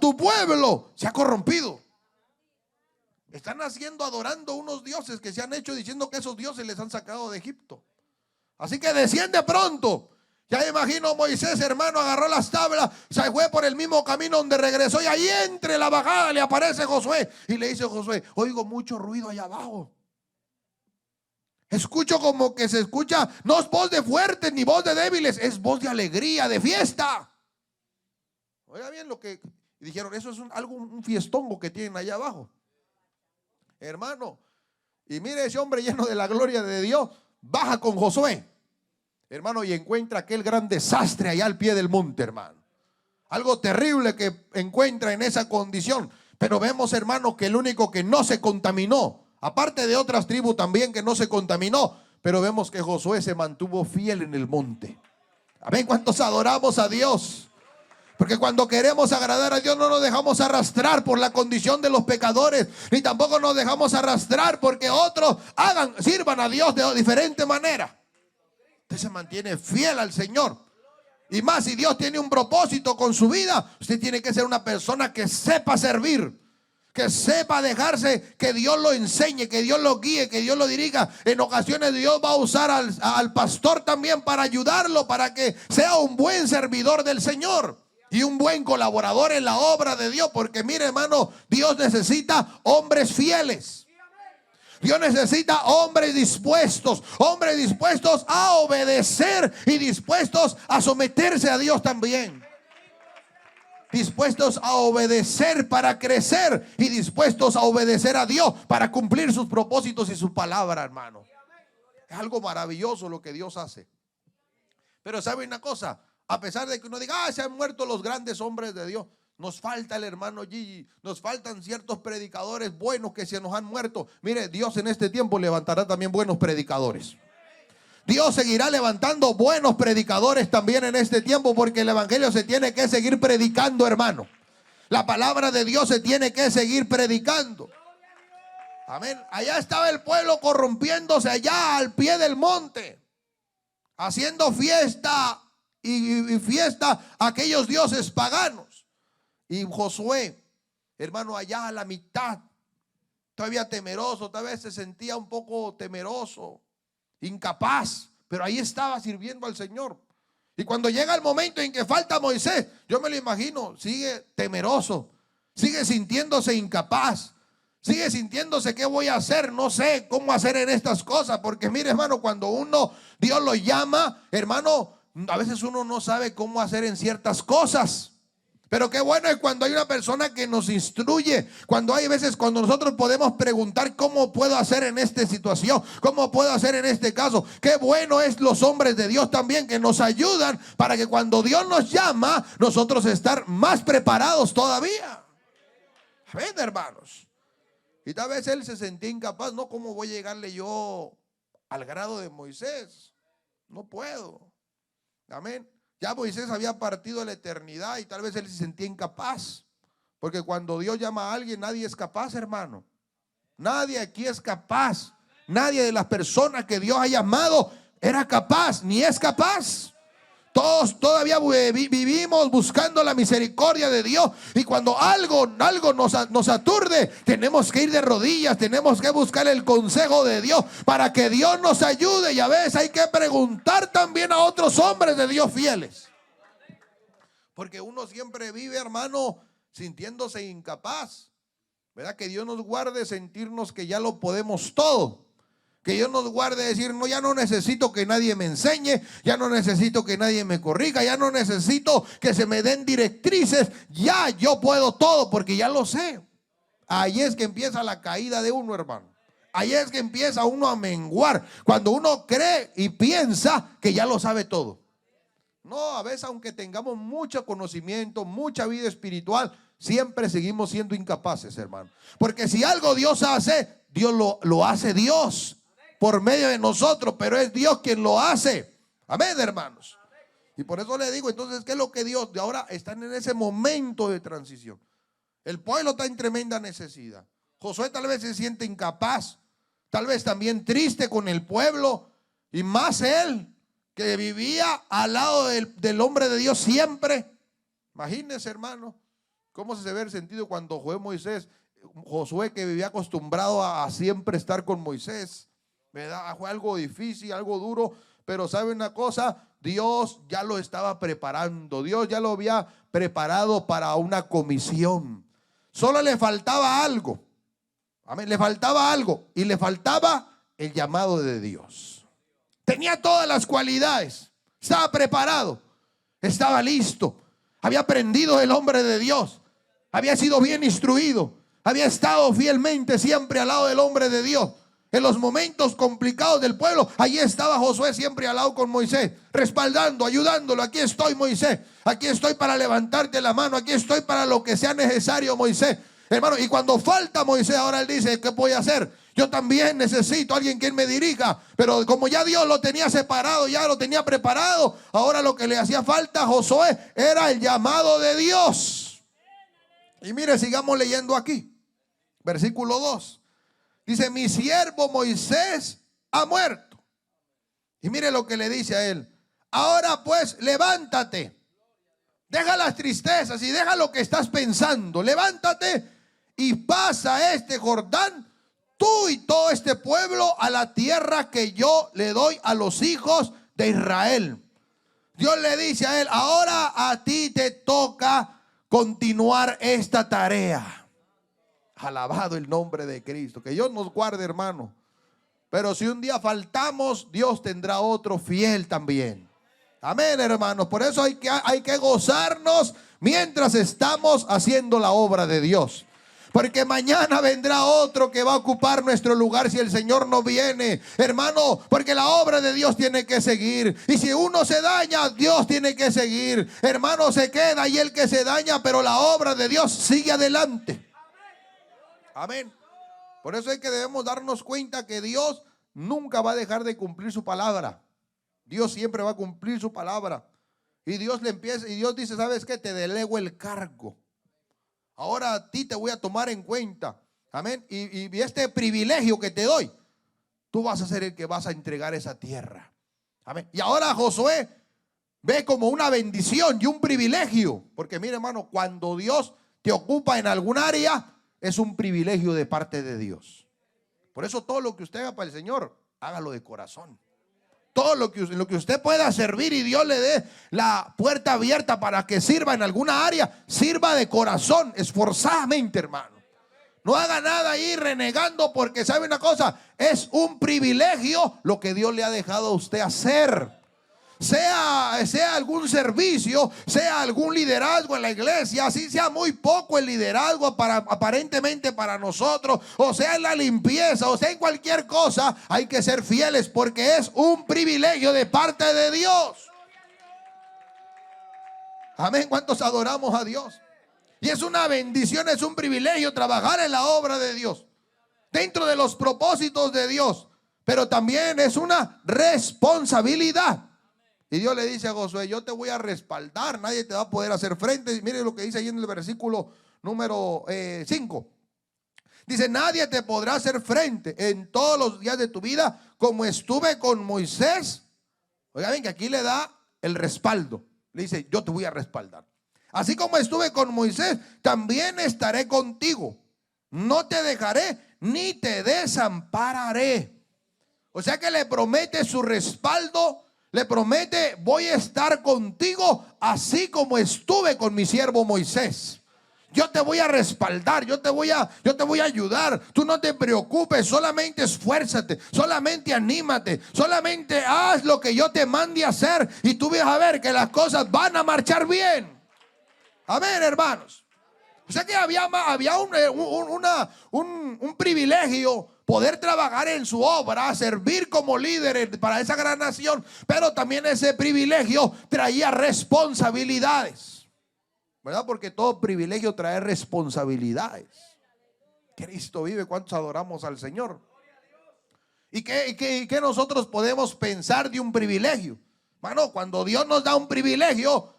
tu pueblo se ha corrompido. Están adorando unos dioses que se han hecho diciendo que esos dioses les han sacado de Egipto. Así que desciende pronto. Ya imagino Moisés, hermano, agarró las tablas, se fue por el mismo camino donde regresó, y ahí entre la bajada le aparece Josué y le dice a Josué, oigo mucho ruido allá abajo. Escucho como que se escucha, no es voz de fuertes ni voz de débiles, es voz de alegría, de fiesta. Oiga bien lo que dijeron, eso es un fiestongo que tienen allá abajo, hermano. Y mire, ese hombre lleno de la gloria de Dios baja con Josué, hermano, y encuentra aquel gran desastre allá al pie del monte, hermano. Algo terrible que encuentra en esa condición. Pero vemos, hermano, que el único que no se contaminó, aparte de otras tribus también que no se contaminó, pero vemos que Josué se mantuvo fiel en el monte. Amén. ¿Cuántos adoramos a Dios? Porque cuando queremos agradar a Dios no nos dejamos arrastrar por la condición de los pecadores, ni tampoco nos dejamos arrastrar porque otros sirvan a Dios de diferente manera. Usted se mantiene fiel al Señor. Y más, si Dios tiene un propósito con su vida, usted tiene que ser una persona que sepa servir, que sepa dejarse, que Dios lo enseñe, que Dios lo guíe, que Dios lo dirija. En ocasiones Dios va a usar al pastor también para ayudarlo, para que sea un buen servidor del Señor y un buen colaborador en la obra de Dios. Porque mire, hermano, Dios necesita hombres fieles. Dios necesita hombres dispuestos a obedecer y dispuestos a someterse a Dios también. Dispuestos a obedecer para crecer y dispuestos a obedecer a Dios para cumplir sus propósitos y su palabra, hermano. Es algo maravilloso lo que Dios hace. Pero ¿sabe una cosa? A pesar de que uno diga, se han muerto los grandes hombres de Dios, nos falta el hermano Gigi, nos faltan ciertos predicadores buenos que se nos han muerto. Mire, Dios en este tiempo levantará también buenos predicadores. Dios seguirá levantando buenos predicadores también en este tiempo, porque el evangelio se tiene que seguir predicando, hermano. La palabra de Dios se tiene que seguir predicando. Amén. Allá estaba el pueblo corrompiéndose, allá al pie del monte, haciendo fiesta y fiesta a aquellos dioses paganos. Y Josué, hermano, allá a la mitad, todavía temeroso, tal vez se sentía un poco temeroso, incapaz, pero ahí estaba sirviendo al Señor. Y cuando llega el momento en que falta Moisés, yo me lo imagino, sigue temeroso, sigue sintiéndose incapaz, sigue sintiéndose qué voy a hacer, no sé cómo hacer en estas cosas. Porque mire, hermano, cuando Dios lo llama, hermano, a veces uno no sabe cómo hacer en ciertas cosas. Pero qué bueno es cuando hay una persona que nos instruye, cuando hay veces cuando nosotros podemos preguntar cómo puedo hacer en esta situación, cómo puedo hacer en este caso. Qué bueno es los hombres de Dios también que nos ayudan para que cuando Dios nos llama, nosotros estar más preparados todavía. Amén, hermanos. Y tal vez él se sentía incapaz, no, ¿cómo voy a llegarle yo al grado de Moisés? No puedo. Amén. Ya Moisés había partido a la eternidad y tal vez él se sentía incapaz. Porque cuando Dios llama a alguien, nadie es capaz, hermano. Nadie aquí es capaz. Nadie de las personas que Dios ha llamado era capaz, ni es capaz. Todos todavía vivimos buscando la misericordia de Dios. Y cuando algo nos aturde, tenemos que ir de rodillas, tenemos que buscar el consejo de Dios para que Dios nos ayude. Y a veces hay que preguntar también a otros hombres de Dios fieles. Porque uno siempre vive, hermano, sintiéndose incapaz. ¿Verdad? Que Dios nos guarde sentirnos que ya lo podemos todo. Que Dios nos guarde decir, no, ya no necesito que nadie me enseñe, ya no necesito que nadie me corrija, ya no necesito que se me den directrices, ya yo puedo todo porque ya lo sé. Ahí es que empieza la caída de uno, hermano. Ahí es que empieza uno a menguar, cuando uno cree y piensa que ya lo sabe todo. No, a veces aunque tengamos mucho conocimiento, mucha vida espiritual, siempre seguimos siendo incapaces, hermano. Porque si algo Dios hace, Dios lo hace Dios por medio de nosotros, pero es Dios quien lo hace. Amén, hermanos. Y por eso le digo, entonces, ¿qué es lo que Dios de ahora están en ese momento de transición? El pueblo está en tremenda necesidad. Josué tal vez se siente incapaz, tal vez también triste con el pueblo, y más él que vivía al lado del hombre de Dios siempre. Imagínense, hermano, cómo se ve el sentido cuando fue Josué que vivía acostumbrado a siempre estar con Moisés, ¿verdad? Fue algo difícil, algo duro, pero ¿sabe una cosa? Dios ya lo estaba preparando, Dios ya lo había preparado para una comisión. Solo le faltaba algo, amén, le faltaba algo, y le faltaba el llamado de Dios. Tenía todas las cualidades, estaba preparado, estaba listo, había aprendido del hombre de Dios, había sido bien instruido, había estado fielmente siempre al lado del hombre de Dios. En los momentos complicados del pueblo, allí estaba Josué siempre al lado con Moisés, respaldando, ayudándolo. Aquí estoy, Moisés, aquí estoy para levantarte la mano, aquí estoy para lo que sea necesario, Moisés. Hermano, y cuando falta Moisés, ahora él dice, ¿qué voy a hacer? Yo también necesito a alguien quien me dirija. Pero como ya Dios lo tenía separado, ya lo tenía preparado, ahora lo que le hacía falta a Josué era el llamado de Dios. Y mire, sigamos leyendo aquí, versículo 2. Dice, mi siervo Moisés ha muerto. Y mire lo que le dice a él. Ahora pues, levántate. Deja las tristezas y deja lo que estás pensando. Levántate y pasa este Jordán, tú y todo este pueblo, a la tierra que yo le doy a los hijos de Israel. Dios le dice a él, ahora a ti te toca continuar esta tarea. Alabado el nombre de Cristo. Que Dios nos guarde, hermano. Pero si un día faltamos, Dios tendrá otro fiel también. Amén, hermanos. Por eso hay que gozarnos mientras estamos haciendo la obra de Dios. Porque mañana vendrá otro que va a ocupar nuestro lugar si el Señor no viene, hermano. Porque la obra de Dios tiene que seguir. Y si uno se daña, Dios tiene que seguir. Hermano, se queda y el que se daña, pero la obra de Dios sigue adelante. Amén. Por eso es que debemos darnos cuenta que Dios nunca va a dejar de cumplir su palabra. Dios siempre va a cumplir su palabra. Y Dios dice, ¿sabes qué? Te delego el cargo. Ahora a ti te voy a tomar en cuenta. Amén. Y este privilegio que te doy, tú vas a ser el que vas a entregar esa tierra. Amén. Y ahora Josué ve como una bendición y un privilegio. Porque mire, hermano, cuando Dios te ocupa en algún área, es un privilegio de parte de Dios. Por eso todo lo que usted haga para el Señor, hágalo de corazón. Todo lo que usted pueda servir y Dios le dé la puerta abierta para que sirva en alguna área, sirva de corazón, esforzadamente, hermano. No haga nada ahí renegando, porque sabe una cosa, es un privilegio lo que Dios le ha dejado a usted hacer. Sea algún servicio, sea algún liderazgo en la iglesia, así sea muy poco el liderazgo aparentemente para nosotros, o sea en la limpieza, o sea en cualquier cosa, hay que ser fieles porque es un privilegio de parte de Dios. Amén. ¿Cuántos adoramos a Dios? Y es una bendición, es un privilegio trabajar en la obra de Dios, dentro de los propósitos de Dios, pero también es una responsabilidad. Y Dios le dice a Josué, yo te voy a respaldar, nadie te va a poder hacer frente. Mire lo que dice ahí en el versículo número 5. Dice, nadie te podrá hacer frente en todos los días de tu vida, como estuve con Moisés. Oigan bien, que aquí le da el respaldo. Le dice, yo te voy a respaldar. Así como estuve con Moisés, también estaré contigo. No te dejaré ni te desampararé. O sea que le promete su respaldo. Le promete, voy a estar contigo así como estuve con mi siervo Moisés. Yo te voy a respaldar, yo te voy a ayudar. Tú no te preocupes, solamente esfuérzate, solamente anímate, solamente haz lo que yo te mande a hacer y tú vas a ver que las cosas van a marchar bien. Amén, hermanos. O sea que había un privilegio poder trabajar en su obra, servir como líder para esa gran nación, pero también ese privilegio traía responsabilidades. ¿verdad? Porque todo privilegio trae responsabilidades. Cristo vive. ¿Cuántos adoramos al Señor? ¿Y qué nosotros podemos pensar de un privilegio? Bueno, cuando Dios nos da un privilegio,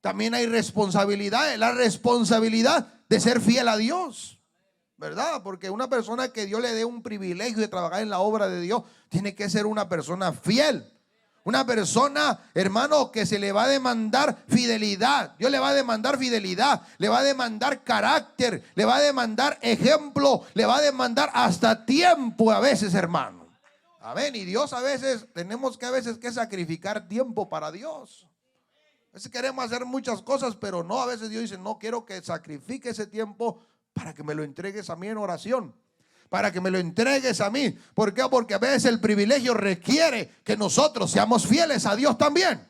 también hay responsabilidad. La responsabilidad de ser fiel a Dios, ¿verdad? Porque una persona que Dios le dé un privilegio de trabajar en la obra de Dios, tiene que ser una persona fiel. Una persona, hermano, que se le va a demandar fidelidad. Dios le va a demandar fidelidad, le va a demandar carácter, le va a demandar ejemplo, le va a demandar hasta tiempo a veces, hermano. Amén. Y Dios a veces, tenemos que a veces que sacrificar tiempo para Dios. A veces queremos hacer muchas cosas, pero no, a veces Dios dice, no quiero que sacrifique ese tiempo para que me lo entregues a mí en oración. Para que me lo entregues a mí. ¿Por qué? Porque a veces el privilegio requiere que nosotros seamos fieles a Dios también.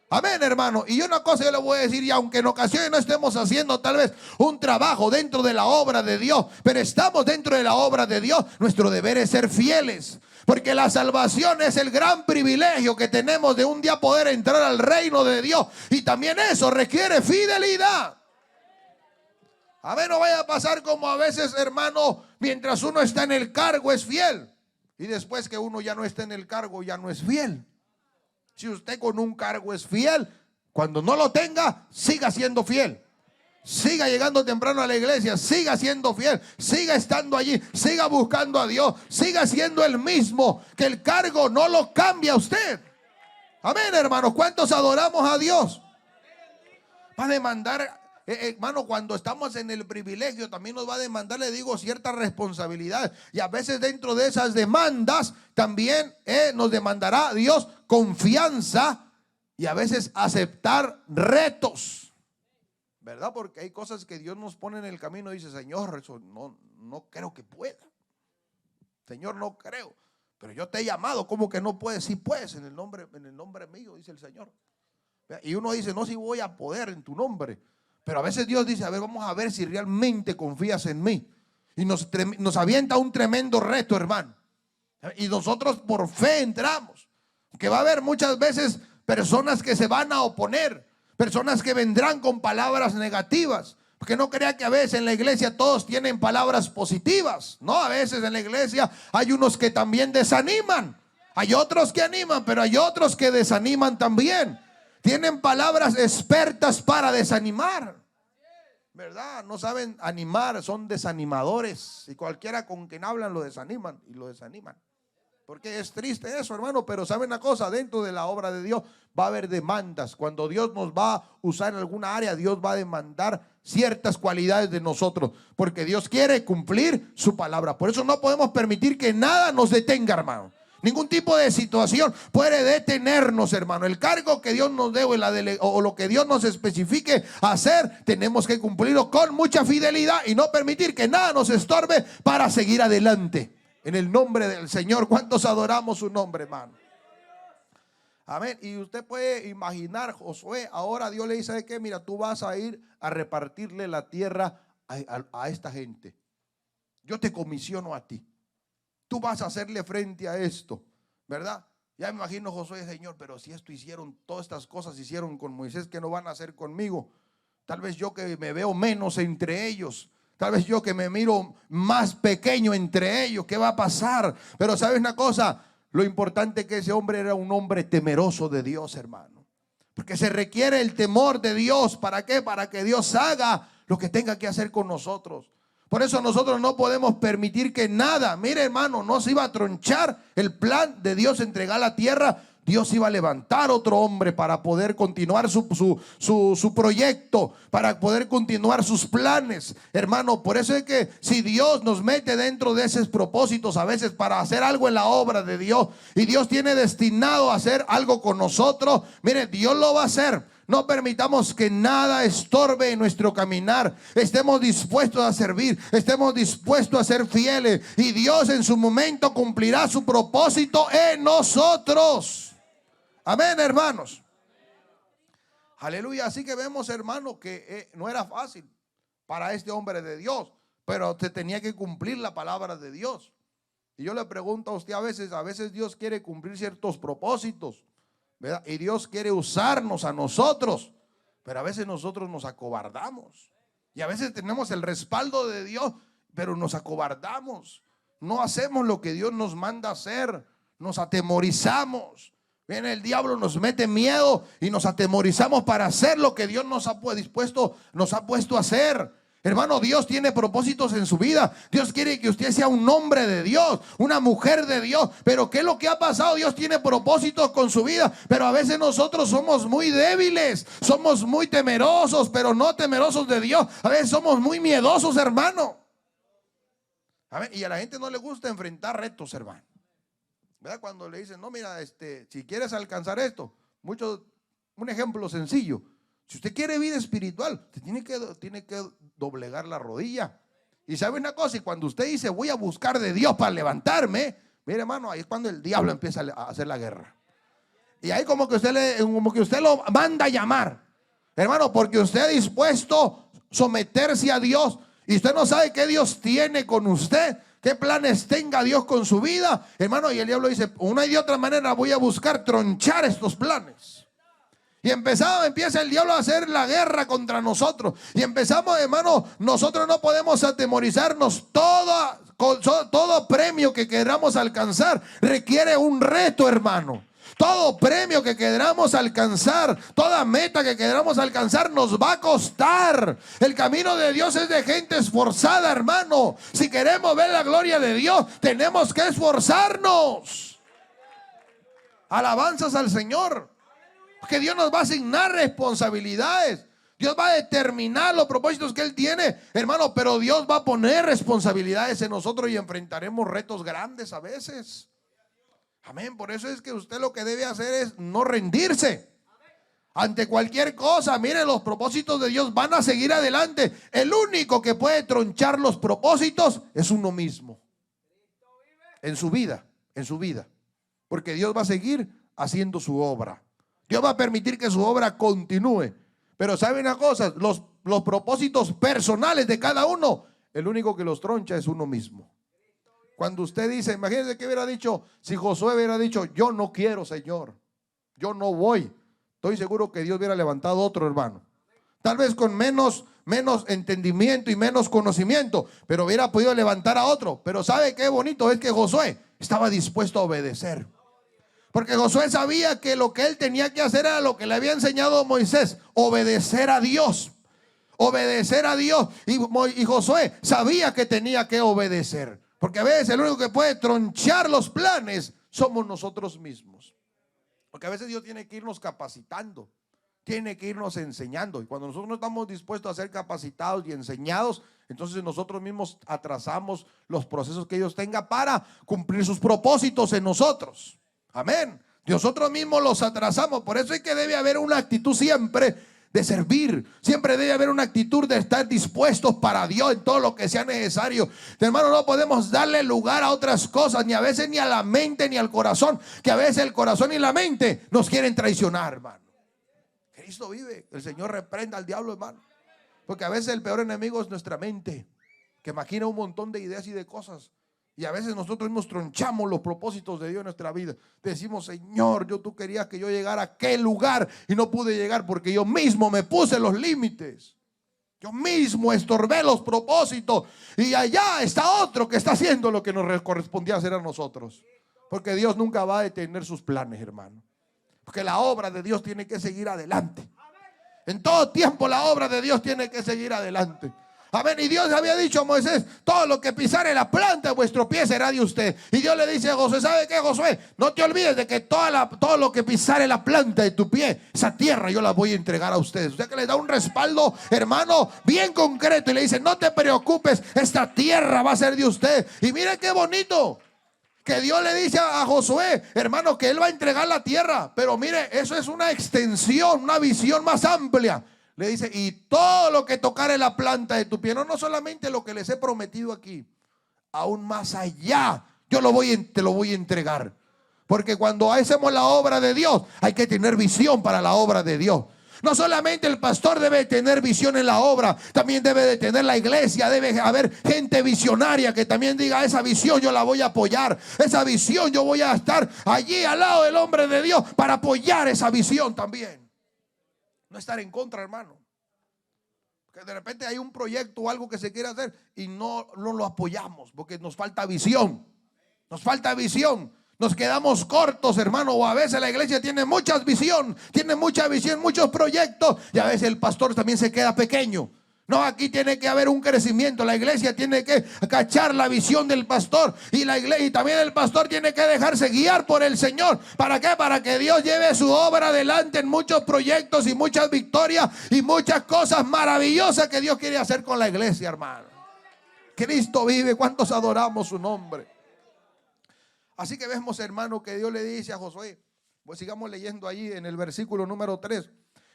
Amén, hermano. Y una cosa yo le voy a decir, y aunque en ocasiones no estemos haciendo tal vez un trabajo dentro de la obra de Dios, pero estamos dentro de la obra de Dios, nuestro deber es ser fieles. Porque la salvación es el gran privilegio que tenemos de un día poder entrar al reino de Dios. Y también eso requiere fidelidad. A ver, no vaya a pasar como a veces, hermano, mientras uno está en el cargo es fiel. Y después que uno ya no está en el cargo ya no es fiel. Si usted con un cargo es fiel, cuando no lo tenga, siga siendo fiel. Siga llegando temprano a la iglesia, siga siendo fiel, siga estando allí, siga buscando a Dios, siga siendo el mismo, que el cargo no lo cambia a usted. Amén, hermanos. ¿Cuántos adoramos a Dios? Va a demandar, hermano, cuando estamos en el privilegio, también nos va a demandar, le digo, cierta responsabilidad. Y a veces dentro de esas demandas también nos demandará Dios confianza y a veces aceptar retos. ¿Verdad? Porque hay cosas que Dios nos pone en el camino y dice, Señor, eso no creo que pueda. Señor, no creo. Pero yo te he llamado, ¿cómo que no puedes? Sí puedes, en el nombre mío, dice el Señor. Y uno dice, no, si voy a poder en tu nombre. Pero a veces Dios dice, a ver, vamos a ver si realmente confías en mí. Y nos avienta un tremendo reto, hermano. Y nosotros por fe entramos. Que va a haber muchas veces personas que se van a oponer. Personas que vendrán con palabras negativas. Porque no crea que a veces en la iglesia todos tienen palabras positivas. No, a veces en la iglesia hay unos que también desaniman. Hay otros que animan, pero hay otros que desaniman también. Tienen palabras expertas para desanimar. ¿Verdad? No saben animar, son desanimadores. Y cualquiera con quien hablan lo desaniman y lo desaniman. Porque es triste eso, hermano, pero ¿saben una cosa? Dentro de la obra de Dios va a haber demandas. Cuando Dios nos va a usar en alguna área, Dios va a demandar ciertas cualidades de nosotros, porque Dios quiere cumplir su palabra. Por eso no podemos permitir que nada nos detenga, hermano. Ningún tipo de situación puede detenernos, hermano. El cargo que Dios nos dé o lo que Dios nos especifique hacer, tenemos que cumplirlo con mucha fidelidad y no permitir que nada nos estorbe para seguir adelante. En el nombre del Señor, ¿cuántos adoramos su nombre, hermano? Amén. Y usted puede imaginar, Josué, ahora Dios le dice que mira, tú vas a ir a repartirle la tierra a esta gente. Yo te comisiono a ti. Tú vas a hacerle frente a esto, ¿verdad? Ya me imagino Josué, Señor, pero si esto hicieron, todas estas cosas hicieron con Moisés, ¿qué no van a hacer conmigo? Tal vez yo que me veo menos entre ellos. Tal vez yo que me miro más pequeño entre ellos, ¿qué va a pasar? Pero ¿sabes una cosa? Lo importante es que ese hombre era un hombre temeroso de Dios, hermano. Porque se requiere el temor de Dios. ¿Para qué? Para que Dios haga lo que tenga que hacer con nosotros. Por eso nosotros no podemos permitir que nada, mire hermano, no se iba a tronchar el plan de Dios entregar la tierra. Dios iba a levantar otro hombre para poder continuar su proyecto, para poder continuar sus planes. Hermano, por eso es que si Dios nos mete dentro de esos propósitos a veces para hacer algo en la obra de Dios, y Dios tiene destinado a hacer algo con nosotros, mire, Dios lo va a hacer. No permitamos que nada estorbe en nuestro caminar. Estemos dispuestos a servir, estemos dispuestos a ser fieles, y Dios en su momento cumplirá su propósito en nosotros. Amén, hermanos. Aleluya. Así que vemos, hermano, que no era fácil para este hombre de Dios, pero se tenía que cumplir la palabra de Dios. Y yo le pregunto a usted, a veces Dios quiere cumplir ciertos propósitos, ¿verdad? Y Dios quiere usarnos a nosotros, Pero a veces nosotros nos acobardamos. Y a veces tenemos el respaldo de Dios, pero nos acobardamos. No hacemos lo que Dios nos manda hacer. Nos atemorizamos. Viene el diablo, nos mete miedo y nos atemorizamos para hacer lo que Dios nos ha puesto a hacer. Hermano, Dios tiene propósitos en su vida. Dios quiere que usted sea un hombre de Dios, una mujer de Dios. Pero ¿qué es lo que ha pasado? Dios tiene propósitos con su vida, pero a veces nosotros somos muy débiles, somos muy temerosos, pero no temerosos de Dios. A veces somos muy miedosos, hermano. Y a la gente no le gusta enfrentar retos, hermano. ¿Verdad? Cuando le dicen, no, mira, si quieres alcanzar esto, un ejemplo sencillo. Si usted quiere vida espiritual, usted tiene que doblegar la rodilla. Y sabe una cosa, y cuando usted dice, voy a buscar de Dios para levantarme, mire, hermano, ahí es cuando el diablo empieza a hacer la guerra. Y ahí como que usted lo manda a llamar, hermano, porque usted ha dispuesto a someterse a Dios. Y usted no sabe qué Dios tiene con usted, qué planes tenga Dios con su vida, hermano. Y el diablo dice, una y de otra manera voy a buscar tronchar estos planes. Y empieza el diablo a hacer la guerra contra nosotros. Y empezamos, hermano, nosotros no podemos atemorizarnos. Todo premio que queramos alcanzar requiere un reto, hermano. Todo premio que queramos alcanzar, toda meta que queramos alcanzar nos va a costar. El camino de Dios es de gente esforzada, hermano. Si queremos ver la gloria de Dios, tenemos que esforzarnos. Alabanzas al Señor. Porque Dios nos va a asignar responsabilidades. Dios va a determinar los propósitos que Él tiene, hermano. Pero Dios va a poner responsabilidades en nosotros y enfrentaremos retos grandes a veces. Amén. Por eso es que usted lo que debe hacer es no rendirse ante cualquier cosa. Mire, los propósitos de Dios van a seguir adelante. El único que puede tronchar los propósitos es uno mismo. En su vida. Porque Dios va a seguir haciendo su obra. Dios va a permitir que su obra continúe. Pero ¿sabe una cosa? Los propósitos personales de cada uno, el único que los troncha es uno mismo. Cuando usted dice, imagínense que hubiera dicho, si Josué hubiera dicho, yo no quiero, Señor, yo no voy, estoy seguro que Dios hubiera levantado otro hermano. Tal vez con menos entendimiento y menos conocimiento, pero hubiera podido levantar a otro. Pero ¿sabe qué bonito? Es que Josué estaba dispuesto a obedecer. Porque Josué sabía que lo que él tenía que hacer era lo que le había enseñado Moisés, obedecer a Dios. Obedecer a Dios. Y Josué sabía que tenía que obedecer. Porque a veces el único que puede tronchar los planes somos nosotros mismos. Porque a veces Dios tiene que irnos capacitando, tiene que irnos enseñando. Y cuando nosotros no estamos dispuestos a ser capacitados y enseñados, entonces nosotros mismos atrasamos los procesos que Dios tenga para cumplir sus propósitos en nosotros. Amén. Nosotros mismos los atrasamos. Por eso es que debe haber una actitud siempre de servir. Siempre debe haber una actitud de estar dispuestos para Dios en todo lo que sea necesario. Hermano, no podemos darle lugar a otras cosas, ni a veces ni a la mente ni al corazón, que a veces el corazón y la mente nos quieren traicionar, hermano. Cristo vive. El Señor reprenda al diablo, hermano. Porque a veces el peor enemigo es nuestra mente, que maquina un montón de ideas y de cosas. Y a veces nosotros mismos tronchamos los propósitos de Dios en nuestra vida. Decimos, Señor, tú querías que yo llegara a aquel lugar y no pude llegar porque yo mismo me puse los límites. Yo mismo estorbé los propósitos. Y allá está otro que está haciendo lo que nos correspondía hacer a nosotros. Porque Dios nunca va a detener sus planes, hermano. Porque la obra de Dios tiene que seguir adelante. En todo tiempo la obra de Dios tiene que seguir adelante. Amén. Y Dios había dicho a Moisés, todo lo que pisare la planta de vuestro pie será de usted. Y Dios le dice a Josué, ¿sabe qué, Josué? No te olvides de que todo lo que pisare la planta de tu pie, esa tierra yo la voy a entregar a ustedes. O sea que le da un respaldo, hermano, bien concreto. Y le dice, no te preocupes, esta tierra va a ser de usted. Y mire qué bonito, que Dios le dice a Josué, hermano, que él va a entregar la tierra. Pero mire, eso es una extensión, una visión más amplia. Le dice, y todo lo que tocare la planta de tu pie, no solamente lo que les he prometido aquí, aún más allá, te lo voy a entregar. Porque cuando hacemos la obra de Dios, hay que tener visión para la obra de Dios. No solamente el pastor debe tener visión en la obra, también debe de tener la iglesia, debe haber gente visionaria que también diga, esa visión yo la voy a apoyar, esa visión yo voy a estar allí al lado del hombre de Dios para apoyar esa visión también. No estar en contra, hermano. Que de repente hay un proyecto o algo que se quiere hacer y no lo apoyamos porque nos falta visión. Nos falta visión. Nos quedamos cortos, hermano. O a veces la iglesia tiene mucha visión, muchos proyectos, y a veces el pastor también se queda pequeño. No, aquí tiene que haber un crecimiento. La iglesia tiene que cachar la visión del pastor, y la iglesia, y también el pastor tiene que dejarse guiar por el Señor. ¿Para qué? Para que Dios lleve su obra adelante en muchos proyectos y muchas victorias y muchas cosas maravillosas que Dios quiere hacer con la iglesia, hermano. Cristo vive. ¿Cuántos adoramos su nombre? Así que vemos, hermano, que Dios le dice a Josué, pues sigamos leyendo ahí en el versículo número 3.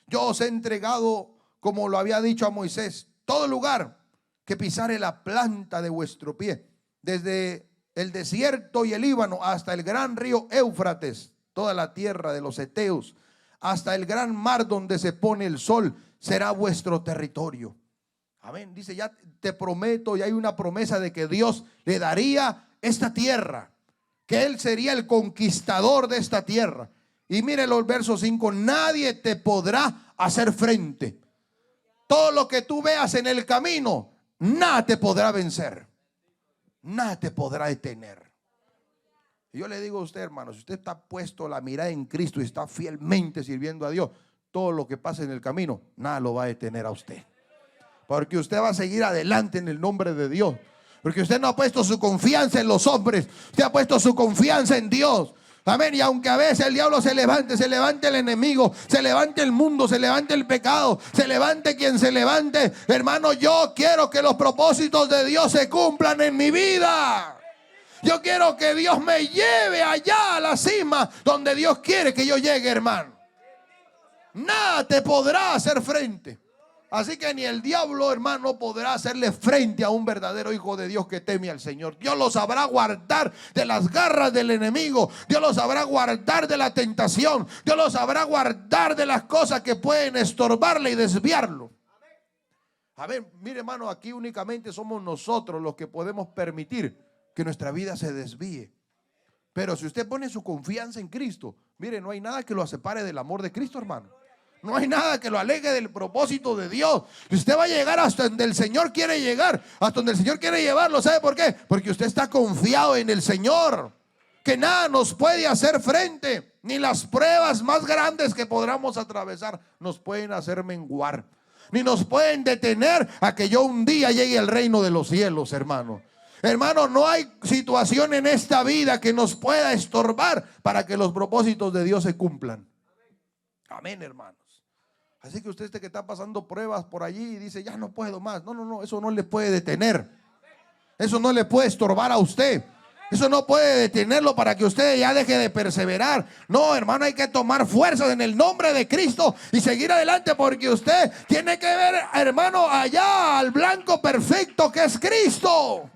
Yo os he entregado, como lo había dicho a Moisés, todo lugar que pisare la planta de vuestro pie, desde el desierto y el Líbano hasta el gran río Éufrates, toda la tierra de los heteos, hasta el gran mar donde se pone el sol, será vuestro territorio. Amén. Dice, ya te prometo, y hay una promesa de que Dios le daría esta tierra, que Él sería el conquistador de esta tierra. Y mire los versos 5, nadie te podrá hacer frente. Todo lo que tú veas en el camino, nada te podrá vencer, nada te podrá detener. Y yo le digo a usted, hermano, si usted está puesto la mirada en Cristo y está fielmente sirviendo a Dios, todo lo que pase en el camino, nada lo va a detener a usted, porque usted va a seguir adelante en el nombre de Dios. Porque usted no ha puesto su confianza en los hombres, usted ha puesto su confianza en Dios. Amén. Y aunque a veces el diablo se levante el enemigo, se levante el mundo, se levante el pecado, se levante quien se levante, hermano, yo quiero que los propósitos de Dios se cumplan en mi vida. Yo quiero que Dios me lleve allá a la cima donde Dios quiere que yo llegue, hermano. Nada te podrá hacer frente. Así que ni el diablo, hermano, podrá hacerle frente a un verdadero hijo de Dios que teme al Señor. Dios los sabrá guardar de las garras del enemigo. Dios los sabrá guardar de la tentación. Dios los sabrá guardar de las cosas que pueden estorbarle y desviarlo. A ver, mire, hermano, aquí únicamente somos nosotros los que podemos permitir que nuestra vida se desvíe. Pero si usted pone su confianza en Cristo, mire, no hay nada que lo separe del amor de Cristo, hermano. No hay nada que lo aleje del propósito de Dios. Usted va a llegar hasta donde el Señor quiere llegar, hasta donde el Señor quiere llevarlo. ¿Sabe por qué? Porque usted está confiado en el Señor, que nada nos puede hacer frente, ni las pruebas más grandes que podamos atravesar nos pueden hacer menguar, ni nos pueden detener a que yo un día llegue al reino de los cielos, hermano. Hermano, no hay situación en esta vida que nos pueda estorbar para que los propósitos de Dios se cumplan. Amén, hermanos. Así que usted que está pasando pruebas por allí y dice, ya no puedo más. No, eso no le puede detener. Eso no le puede estorbar a usted. Eso no puede detenerlo para que usted ya deje de perseverar. No, hermano, hay que tomar fuerzas en el nombre de Cristo y seguir adelante, porque usted tiene que ver, hermano, allá al blanco perfecto que es Cristo.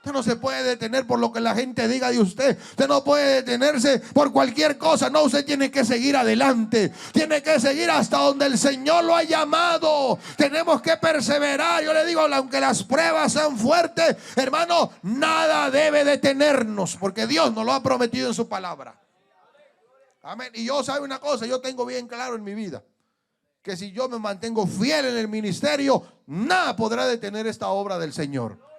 Usted no se puede detener por lo que la gente diga de usted. Usted no puede detenerse por cualquier cosa. No, usted tiene que seguir adelante. Tiene que seguir hasta donde el Señor lo ha llamado. Tenemos que perseverar. Yo le digo, aunque las pruebas sean fuertes, hermano, nada debe detenernos, porque Dios nos lo ha prometido en su palabra. Amén. Y yo, sabe una cosa, yo tengo bien claro en mi vida, que si yo me mantengo fiel en el ministerio, nada podrá detener esta obra del Señor.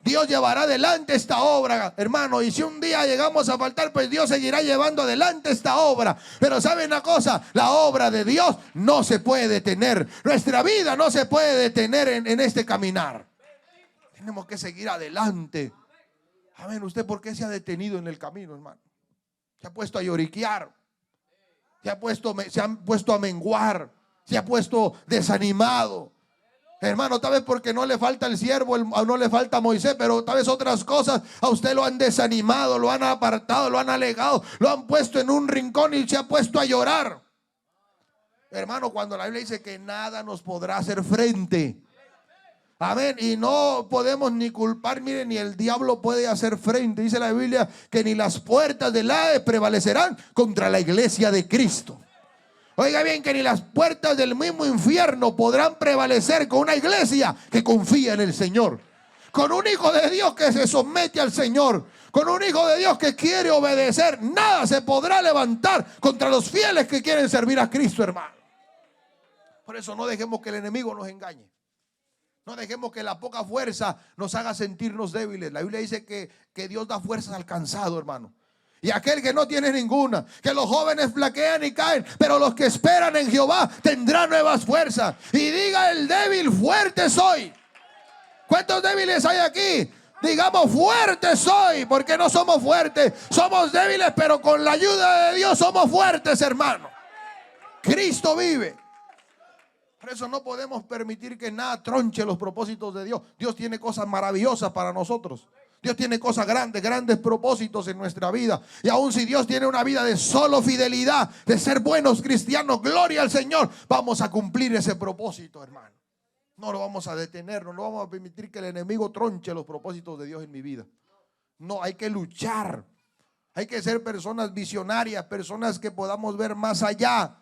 Dios llevará adelante esta obra, hermano. Y si un día llegamos a faltar, pues Dios seguirá llevando adelante esta obra. Pero ¿saben una cosa? La obra de Dios no se puede detener. Nuestra vida no se puede detener en este caminar. Tenemos que seguir adelante. Amén. ¿Usted por qué se ha detenido en el camino, hermano? Se ha puesto a lloriquear. Se ha puesto a menguar. Se ha puesto desanimado. Hermano, tal vez porque no le falta el siervo, no le falta Moisés, pero tal vez otras cosas a usted lo han desanimado, lo han apartado, lo han alegado, lo han puesto en un rincón y se ha puesto a llorar. Hermano, cuando la Biblia dice que nada nos podrá hacer frente, amén, y no podemos ni culpar, miren, ni el diablo puede hacer frente. Dice la Biblia que ni las puertas del Hades prevalecerán contra la iglesia de Cristo. Oiga bien, que ni las puertas del mismo infierno podrán prevalecer con una iglesia que confía en el Señor, con un hijo de Dios que se somete al Señor, con un hijo de Dios que quiere obedecer. Nada se podrá levantar contra los fieles que quieren servir a Cristo, hermano. Por eso no dejemos que el enemigo nos engañe. No dejemos que la poca fuerza nos haga sentirnos débiles. La Biblia dice que Dios da fuerzas al cansado, hermano. Y aquel que no tiene ninguna, que los jóvenes flaquean y caen, pero los que esperan en Jehová tendrán nuevas fuerzas. Y diga el débil, fuerte soy. ¿Cuántos débiles hay aquí? Digamos, fuerte soy, porque no somos fuertes, somos débiles, pero con la ayuda de Dios somos fuertes, hermano. Cristo vive. Por eso no podemos permitir que nada tronche los propósitos de Dios. Dios tiene cosas maravillosas para nosotros. Dios tiene cosas grandes, grandes propósitos en nuestra vida. Y aun si Dios tiene una vida de solo fidelidad, de ser buenos cristianos, gloria al Señor, vamos a cumplir ese propósito, hermano. No lo vamos a detener, no vamos a permitir que el enemigo tronche los propósitos de Dios en mi vida. No, hay que luchar. Hay que ser personas visionarias, personas que podamos ver más allá.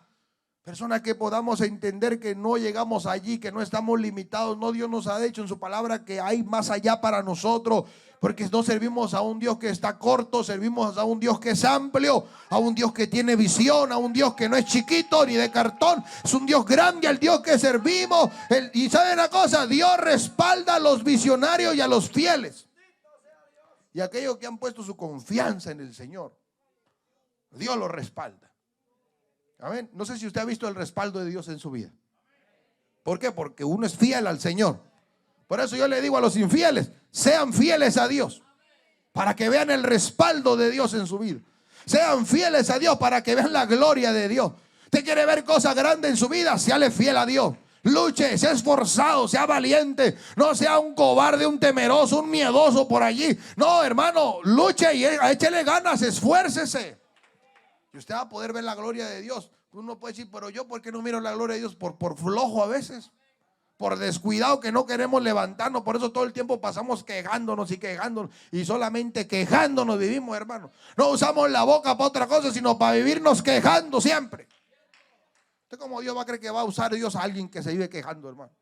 Personas que podamos entender que no llegamos allí, que no estamos limitados. No, Dios nos ha dicho en su palabra que hay más allá para nosotros. Porque no servimos a un Dios que está corto, servimos a un Dios que es amplio, a un Dios que tiene visión, a un Dios que no es chiquito ni de cartón. Es un Dios grande al Dios que servimos. Y ¿sabe una cosa? Dios respalda a los visionarios y a los fieles. Y aquellos que han puesto su confianza en el Señor, Dios los respalda. Amén. No sé si usted ha visto el respaldo de Dios en su vida. ¿Por qué? Porque uno es fiel al Señor. Por eso yo le digo a los infieles, sean fieles a Dios, para que vean el respaldo de Dios en su vida. Sean fieles a Dios para que vean la gloria de Dios. Usted quiere ver cosas grandes en su vida, séale fiel a Dios. Luche, sea esforzado, sea valiente. No sea un cobarde, un temeroso, un miedoso por allí. No, hermano, luche y échele ganas, esfuércese. Y usted va a poder ver la gloria de Dios. Uno puede decir, pero yo, ¿por qué no miro la gloria de Dios? Por flojo a veces, por descuidado, que no queremos levantarnos. Por eso todo el tiempo pasamos quejándonos y quejándonos. Y solamente quejándonos vivimos, hermano. No usamos la boca para otra cosa, sino para vivirnos quejando siempre. ¿Usted cómo Dios va a creer que va a usar Dios a alguien que se vive quejando, hermano?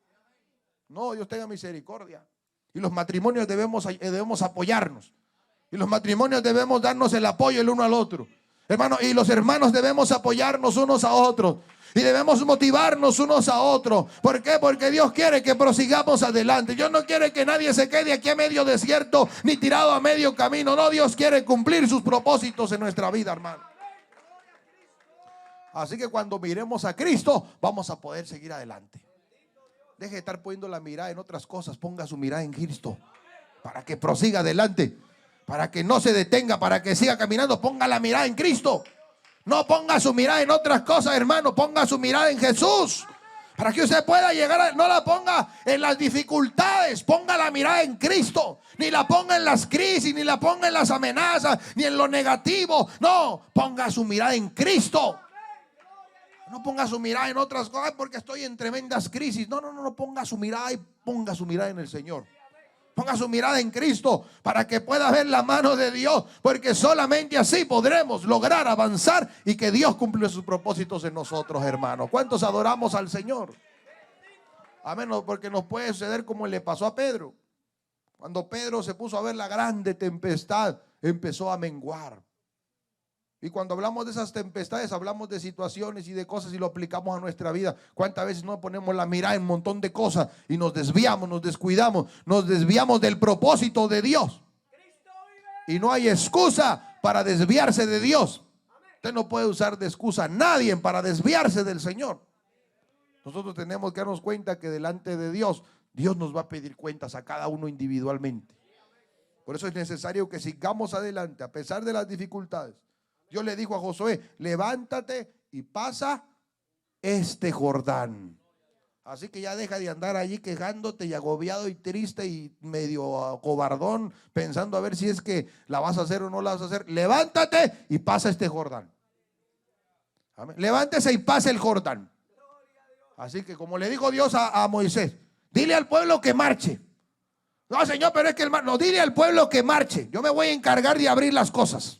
No, Dios tenga misericordia. Y los matrimonios debemos apoyarnos. Y los matrimonios debemos darnos el apoyo el uno al otro. Hermano, y los hermanos debemos apoyarnos unos a otros. Y debemos motivarnos unos a otros. ¿Por qué? Porque Dios quiere que prosigamos adelante. Dios no quiere que nadie se quede aquí a medio desierto, ni tirado a medio camino. No, Dios quiere cumplir sus propósitos en nuestra vida, hermano. Así que cuando miremos a Cristo, vamos a poder seguir adelante. Deje de estar poniendo la mirada en otras cosas. Ponga su mirada en Cristo, para que prosiga adelante, para que no se detenga, para que siga caminando. Ponga la mirada en Cristo. No ponga su mirada en otras cosas, hermano. Ponga su mirada en Jesús, para que usted pueda llegar no la ponga en las dificultades. Ponga la mirada en Cristo. Ni la ponga en las crisis, ni la ponga en las amenazas, ni en lo negativo. No, ponga su mirada en Cristo. No ponga su mirada en otras cosas porque estoy en tremendas crisis. No ponga su mirada y ponga su mirada en el Señor. Ponga su mirada en Cristo para que pueda ver la mano de Dios, porque solamente así podremos lograr avanzar y que Dios cumpla sus propósitos en nosotros, hermanos. ¿Cuántos adoramos al Señor? Amén, porque nos puede suceder como le pasó a Pedro. Cuando Pedro se puso a ver la grande tempestad, empezó a menguar. Y cuando hablamos de esas tempestades, hablamos de situaciones y de cosas y lo aplicamos a nuestra vida. ¿Cuántas veces no ponemos la mirada en un montón de cosas y nos desviamos, nos descuidamos, nos desviamos del propósito de Dios? Y no hay excusa para desviarse de Dios. Usted no puede usar de excusa a nadie para desviarse del Señor. Nosotros tenemos que darnos cuenta que delante de Dios, Dios nos va a pedir cuentas a cada uno individualmente. Por eso es necesario que sigamos adelante a pesar de las dificultades. Dios le dijo a Josué, levántate y pasa este Jordán. Así que ya deja de andar allí quejándote y agobiado y triste y medio cobardón, pensando a ver si es que la vas a hacer o no la vas a hacer. Levántate y pasa este Jordán. Amén. Levántese y pase el Jordán. Así que como le dijo Dios a Moisés, dile al pueblo que marche. No, Señor, pero es que no, dile al pueblo que marche. Yo me voy a encargar de abrir las cosas.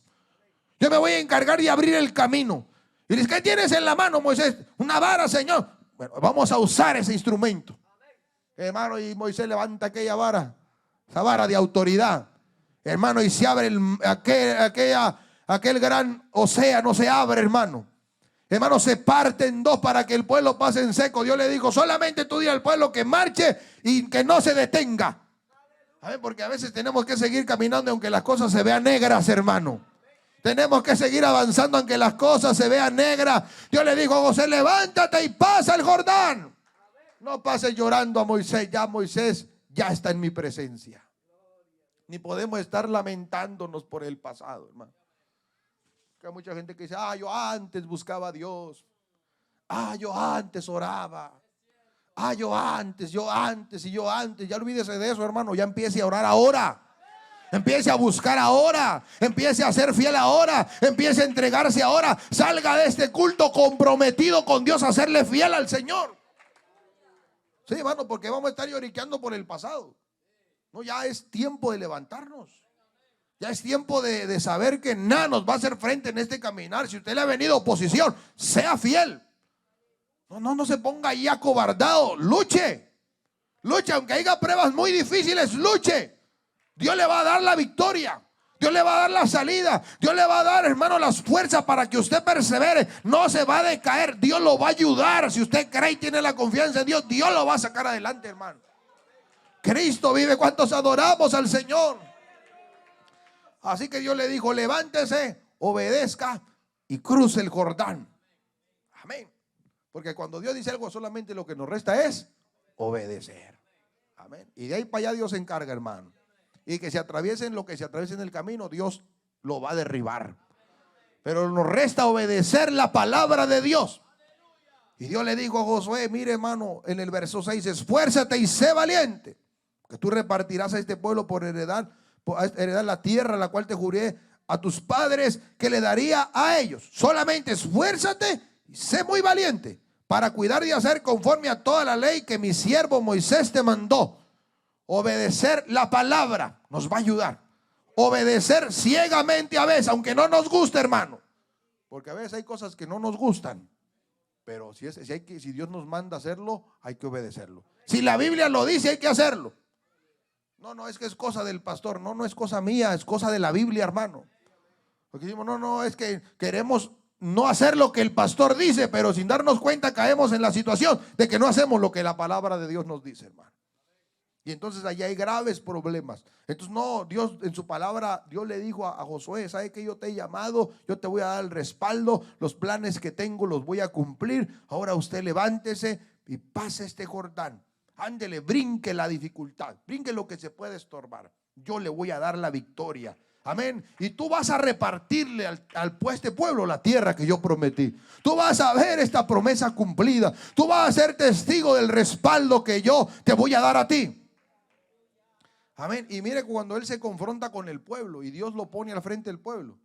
Yo me voy a encargar de abrir el camino. Y dice, ¿qué tienes en la mano, Moisés? Una vara, Señor. Bueno, vamos a usar ese instrumento. Hermano, y Moisés levanta aquella vara, esa vara de autoridad. Hermano, y se abre aquel gran océano, se abre, hermano. hermano, se parte en dos para que el pueblo pase en seco. Dios le dijo, solamente tú di al pueblo que marche y que no se detenga. Porque a veces tenemos que seguir caminando aunque las cosas se vean negras, hermano. Tenemos que seguir avanzando aunque las cosas se vean negras. Dios le dijo a José, levántate y pasa el Jordán. No pases llorando a Moisés. Ya Moisés ya está en mi presencia. Ni podemos estar lamentándonos por el pasado, hermano. Hay mucha gente que dice, yo antes buscaba a Dios. Yo antes oraba. Yo antes. Ya olvídese de eso, hermano. Ya empiece a orar ahora. Empiece a buscar ahora. Empiece a ser fiel ahora. Empiece a entregarse ahora. Salga de este culto comprometido con Dios a serle fiel al Señor. Sí, hermano, porque vamos a estar lloriqueando por el pasado. No, ya es tiempo de levantarnos. Ya es tiempo de saber que nada nos va a hacer frente en este caminar. Si usted le ha venido oposición, sea fiel. No se ponga ahí acobardado. Luche. Aunque haya pruebas muy difíciles, luche. Dios le va a dar la victoria. Dios le va a dar la salida. Dios le va a dar, hermano, las fuerzas para que usted persevere. No se va a decaer. Dios lo va a ayudar. Si usted cree y tiene la confianza en Dios, Dios lo va a sacar adelante, hermano. Cristo vive. ¿Cuántos adoramos al Señor? Así que Dios le dijo, levántese, obedezca y cruce el Jordán. Amén. Porque cuando Dios dice algo, solamente lo que nos resta es obedecer. Amén. Y de ahí para allá Dios se encarga, hermano. Y que se atraviesen lo que se atraviese en el camino, Dios lo va a derribar. Pero nos resta obedecer la palabra de Dios. Y Dios le dijo a Josué, mire, hermano, en el verso 6, esfuérzate y sé valiente, que tú repartirás a este pueblo por heredar la tierra la cual te juré a tus padres que le daría a ellos. Solamente esfuérzate y sé muy valiente para cuidar de hacer conforme a toda la ley que mi siervo Moisés te mandó. Obedecer la palabra nos va a ayudar. Obedecer ciegamente a veces, aunque no nos guste, hermano. Porque a veces hay cosas que no nos gustan. Pero si Dios nos manda hacerlo, hay que obedecerlo. Si la Biblia lo dice, hay que hacerlo. No, es que es cosa del pastor. No es cosa mía, es cosa de la Biblia, hermano. Porque decimos, no, es que queremos no hacer lo que el pastor dice, pero sin darnos cuenta caemos en la situación de que no hacemos lo que la palabra de Dios nos dice, hermano. Y entonces allá hay graves problemas. Entonces Dios en su palabra, Dios le dijo a Josué, ¿sabe que yo te he llamado? Yo te voy a dar el respaldo, los planes que tengo los voy a cumplir. Ahora usted levántese y pase este Jordán. Ándele, brinque la dificultad, brinque lo que se puede estorbar. Yo le voy a dar la victoria. Amén. Y tú vas a repartirle a este pueblo la tierra que yo prometí. Tú vas a ver esta promesa cumplida. Tú vas a ser testigo del respaldo que yo te voy a dar a ti. Amén. Y mire, cuando él se confronta con el pueblo y Dios lo pone al frente del pueblo,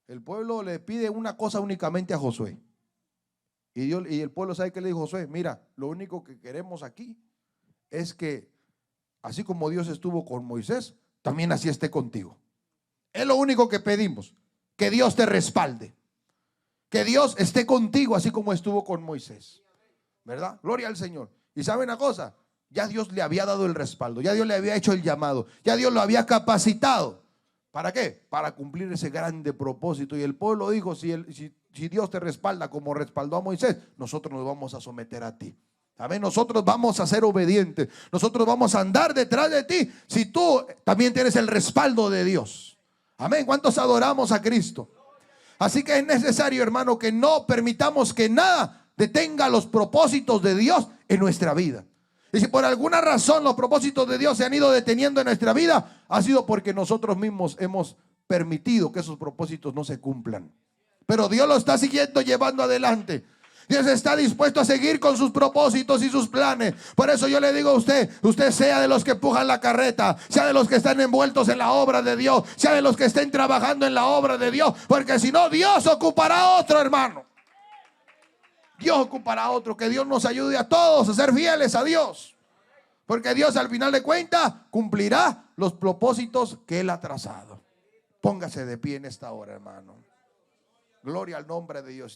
el pueblo le pide una cosa únicamente a Josué. Y el pueblo, ¿sabe qué le dijo Josué? Mira, lo único que queremos aquí es que así como Dios estuvo con Moisés, también así esté contigo. Es lo único que pedimos, que Dios te respalde, que Dios esté contigo así como estuvo con Moisés, ¿verdad? Gloria al Señor. Y ¿sabe una cosa? Ya Dios le había dado el respaldo, ya Dios le había hecho el llamado, ya Dios lo había capacitado. ¿Para qué? Para cumplir ese grande propósito. Y el pueblo dijo, si Dios te respalda como respaldó a Moisés, nosotros nos vamos a someter a ti. Amén. Nosotros vamos a ser obedientes. Nosotros vamos a andar detrás de ti si tú también tienes el respaldo de Dios. Amén. ¿Cuántos adoramos a Cristo? Así que es necesario, hermano, que no permitamos que nada detenga los propósitos de Dios en nuestra vida. Y si por alguna razón los propósitos de Dios se han ido deteniendo en nuestra vida, ha sido porque nosotros mismos hemos permitido que esos propósitos no se cumplan. Pero Dios lo está siguiendo, llevando adelante. Dios está dispuesto a seguir con sus propósitos y sus planes. Por eso yo le digo a usted sea de los que empujan la carreta, sea de los que están envueltos en la obra de Dios, sea de los que estén trabajando en la obra de Dios, porque si no, Dios ocupará a otro, hermano. Dios ocupará a otro. Que Dios nos ayude a todos a ser fieles a Dios, porque Dios al final de cuentas cumplirá los propósitos que Él ha trazado. Póngase de pie en esta hora, hermano. Gloria al nombre de Dios.